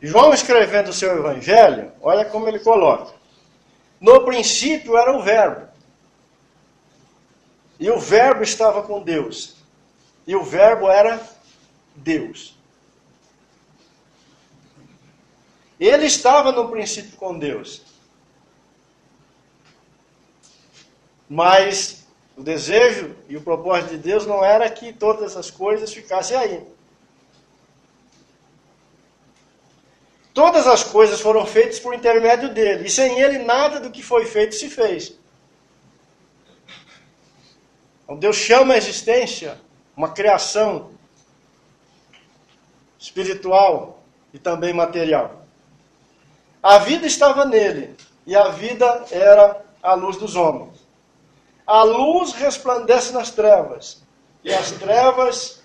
João, escrevendo o seu evangelho, olha como ele coloca. No princípio era o Verbo. E o Verbo estava com Deus. E o Verbo era Deus. Ele estava no princípio com Deus. Mas o desejo e o propósito de Deus não era que todas as coisas ficassem aí. Todas as coisas foram feitas por intermédio dele. E sem ele nada do que foi feito se fez. Então Deus chama a existência uma criação espiritual e também material. A vida estava nele, e a vida era a luz dos homens. A luz resplandece nas trevas, e as trevas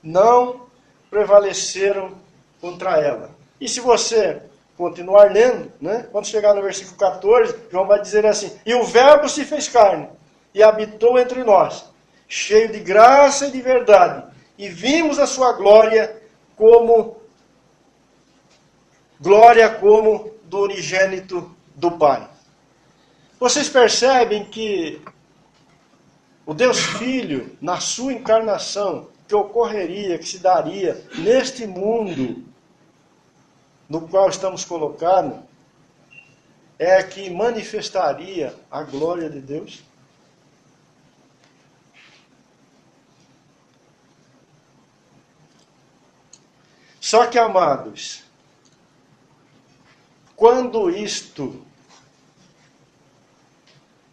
não prevaleceram contra ela. E se você continuar lendo, né, quando chegar no versículo 14, João vai dizer assim: e o verbo se fez carne, e habitou entre nós, cheio de graça e de verdade, e vimos a sua glória como do unigênito do Pai. Vocês percebem que o Deus Filho, na sua encarnação, que ocorreria, que se daria neste mundo no qual estamos colocados, é que manifestaria a glória de Deus? Só que, amados, quando isto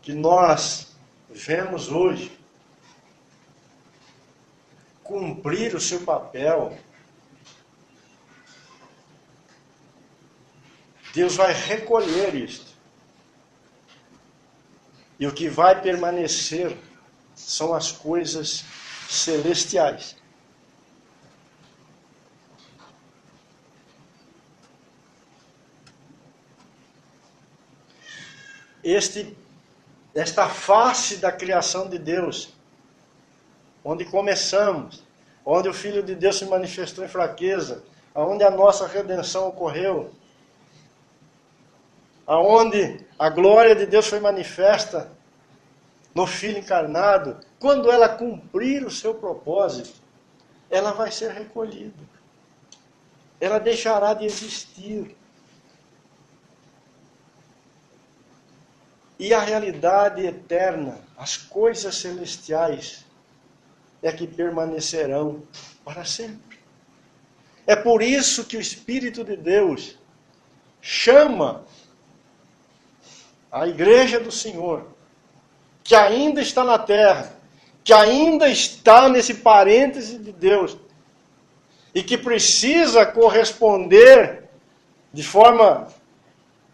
que nós vemos hoje cumprir o seu papel, Deus vai recolher isto. E o que vai permanecer são as coisas celestiais. Esta face da criação de Deus, onde começamos, onde o Filho de Deus se manifestou em fraqueza, onde a nossa redenção ocorreu, aonde a glória de Deus foi manifesta no Filho encarnado, quando ela cumprir o seu propósito, ela vai ser recolhida. Ela deixará de existir. E a realidade eterna, as coisas celestiais, é que permanecerão para sempre. É por isso que o Espírito de Deus chama a igreja do Senhor, que ainda está na terra, que ainda está nesse parêntese de Deus, e que precisa corresponder de forma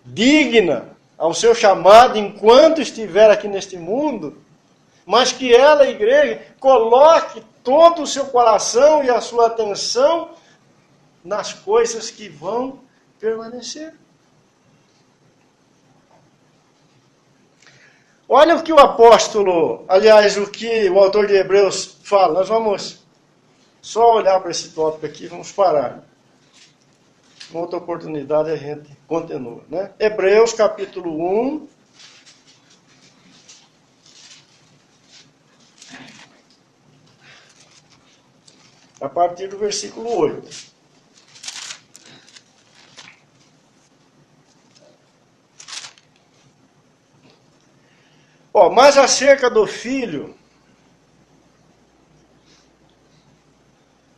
digna ao seu chamado enquanto estiver aqui neste mundo, mas que ela, a igreja, coloque todo o seu coração e a sua atenção nas coisas que vão permanecer. Olha o que o apóstolo, aliás, o que o autor de Hebreus fala. Nós vamos só olhar para esse tópico aqui, vamos parar. Em outra oportunidade a gente continua, né? Hebreus capítulo 1. A partir do versículo 8. Mas acerca do Filho,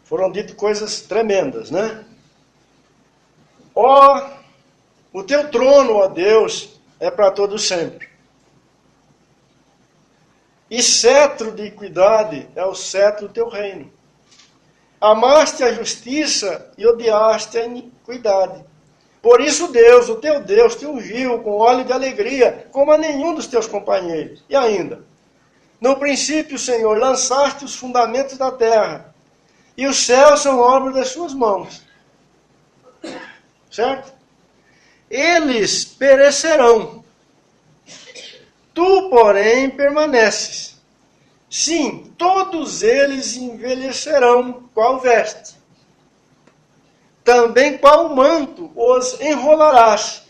foram ditas coisas tremendas, né? O teu trono, ó Deus, é para todo sempre. E cetro de equidade é o cetro do teu reino. Amaste a justiça e odiaste a iniquidade. Por isso Deus, o teu Deus, te ungiu com óleo de alegria, como a nenhum dos teus companheiros. E ainda, no princípio, Senhor, lançaste os fundamentos da terra, e os céus são obra das suas mãos. Certo? Eles perecerão. Tu, porém, permaneces. Sim, todos eles envelhecerão, qual veste. Também qual manto os enrolarás.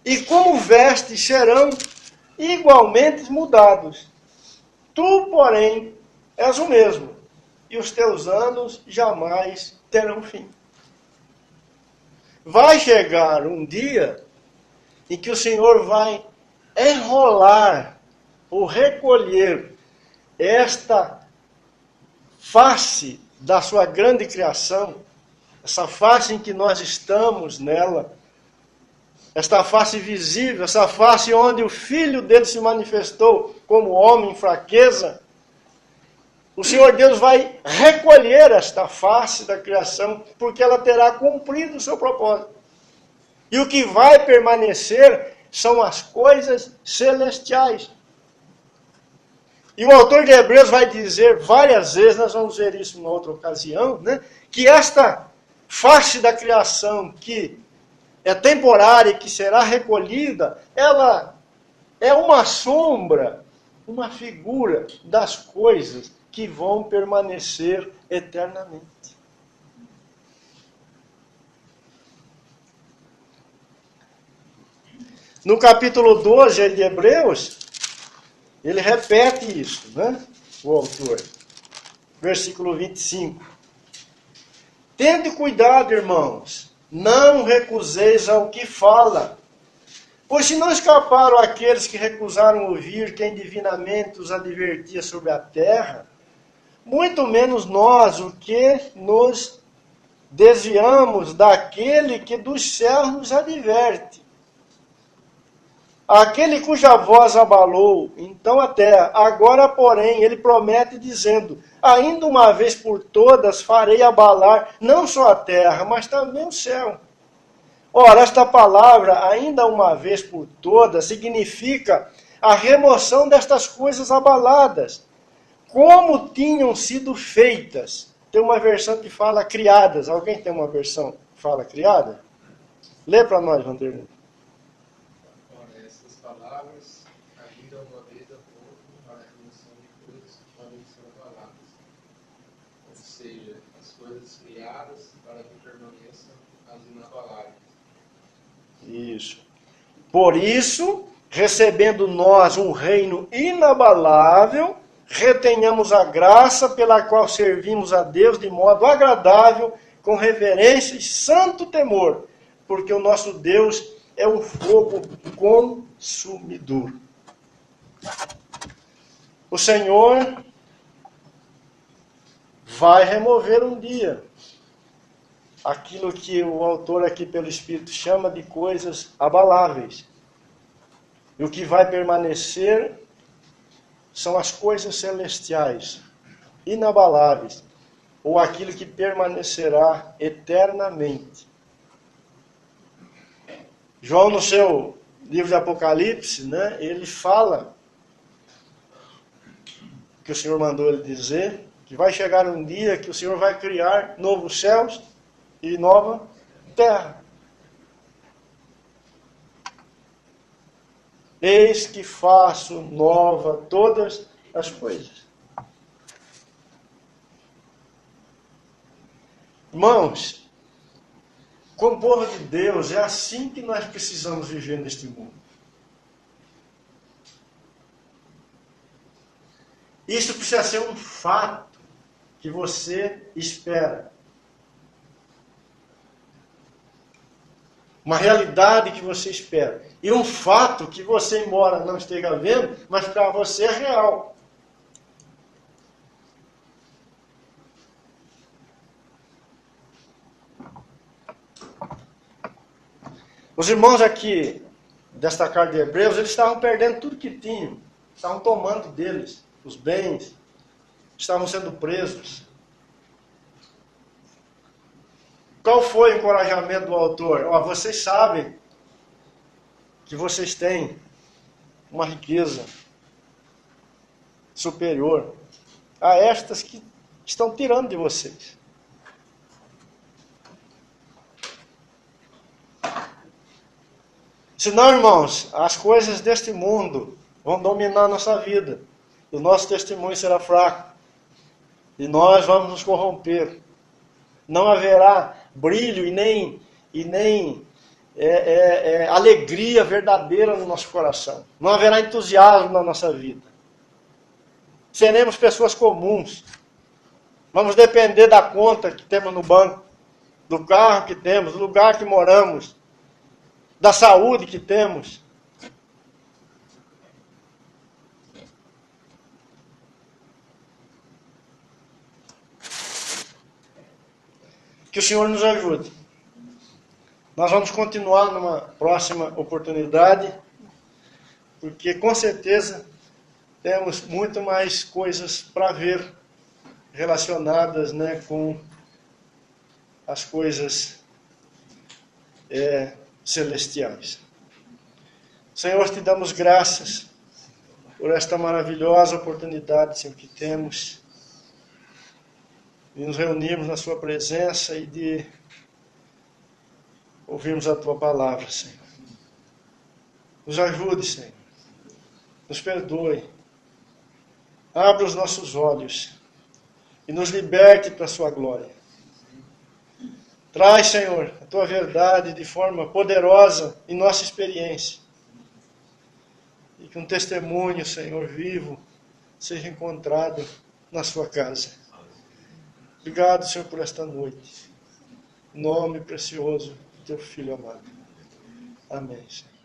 E como vestes serão igualmente mudados. Tu, porém, és o mesmo, e os teus anos jamais terão fim. Vai chegar um dia em que o Senhor vai enrolar ou recolher esta face da sua grande criação, essa face em que nós estamos nela, esta face visível, essa face onde o Filho dele se manifestou como homem em fraqueza, O Senhor Deus vai recolher esta face da criação, porque ela terá cumprido o seu propósito. E o que vai permanecer são as coisas celestiais. E o autor de Hebreus vai dizer várias vezes, nós vamos ver isso em outra ocasião, né, que esta face da criação que é temporária e que será recolhida, ela é uma sombra, uma figura das coisas que vão permanecer eternamente. No capítulo 12 de Hebreus, ele repete isso, né? O autor. Versículo 25. Tende cuidado, irmãos, não recuseis ao que fala. Pois se não escaparam aqueles que recusaram ouvir quem divinamente os advertia sobre a terra, muito menos nós, o que nos desviamos daquele que dos céus nos adverte. Aquele cuja voz abalou, então a terra. Agora, porém, ele promete dizendo, ainda uma vez por todas farei abalar não só a terra, mas também o céu. Ora, esta palavra, ainda uma vez por todas, significa a remoção destas coisas abaladas, como tinham sido feitas. Tem uma versão que fala criadas. Alguém tem uma versão que fala criada? Lê para nós, Vanderlei. Ora, essas palavras, ainda uma vez a pouco, para a remoção de coisas que podem ser abaladas. Ou seja, as coisas criadas para que permaneçam as inabaláveis. Isso. Por isso, recebendo nós um reino inabalável, retenhamos a graça pela qual servimos a Deus de modo agradável, com reverência e santo temor, porque o nosso Deus é um fogo consumidor. O Senhor vai remover um dia aquilo que o autor aqui pelo Espírito chama de coisas abaláveis. E o que vai permanecer são as coisas celestiais, inabaláveis, ou aquilo que permanecerá eternamente. João, no seu livro de Apocalipse, né, ele fala que o Senhor mandou ele dizer, que vai chegar um dia que o Senhor vai criar novos céus e nova terra. Eis que faço nova todas as coisas. Irmãos, como povo de Deus, é assim que nós precisamos viver neste mundo. Isso precisa ser um fato que você espera. Uma realidade que você espera. E um fato que você, embora não esteja vendo, mas para você é real. Os irmãos aqui desta carta de Hebreus, eles estavam perdendo tudo que tinham. Estavam tomando deles os bens. Estavam sendo presos. Qual foi o encorajamento do autor? Vocês sabem que vocês têm uma riqueza superior a estas que estão tirando de vocês. Senão, irmãos, as coisas deste mundo vão dominar a nossa vida. O nosso testemunho será fraco. E nós vamos nos corromper. Não haverá brilho e nem alegria verdadeira no nosso coração. Não haverá entusiasmo na nossa vida. Seremos pessoas comuns. Vamos depender da conta que temos no banco, do carro que temos, do lugar que moramos, da saúde que temos. Que o Senhor nos ajude. Nós vamos continuar numa próxima oportunidade, porque com certeza temos muito mais coisas para ver relacionadas, né, com as coisas celestiais. Senhor, te damos graças por esta maravilhosa oportunidade, Senhor, que temos de nos reunirmos na sua presença e de ouvirmos a tua palavra, Senhor. Nos ajude, Senhor. Nos perdoe. Abra os nossos olhos e nos liberte para a sua glória. Traz, Senhor, a tua verdade de forma poderosa em nossa experiência. E que um testemunho, Senhor, vivo, seja encontrado na sua casa. Obrigado, Senhor, por esta noite. Em nome precioso do teu Filho amado. Amém, Senhor.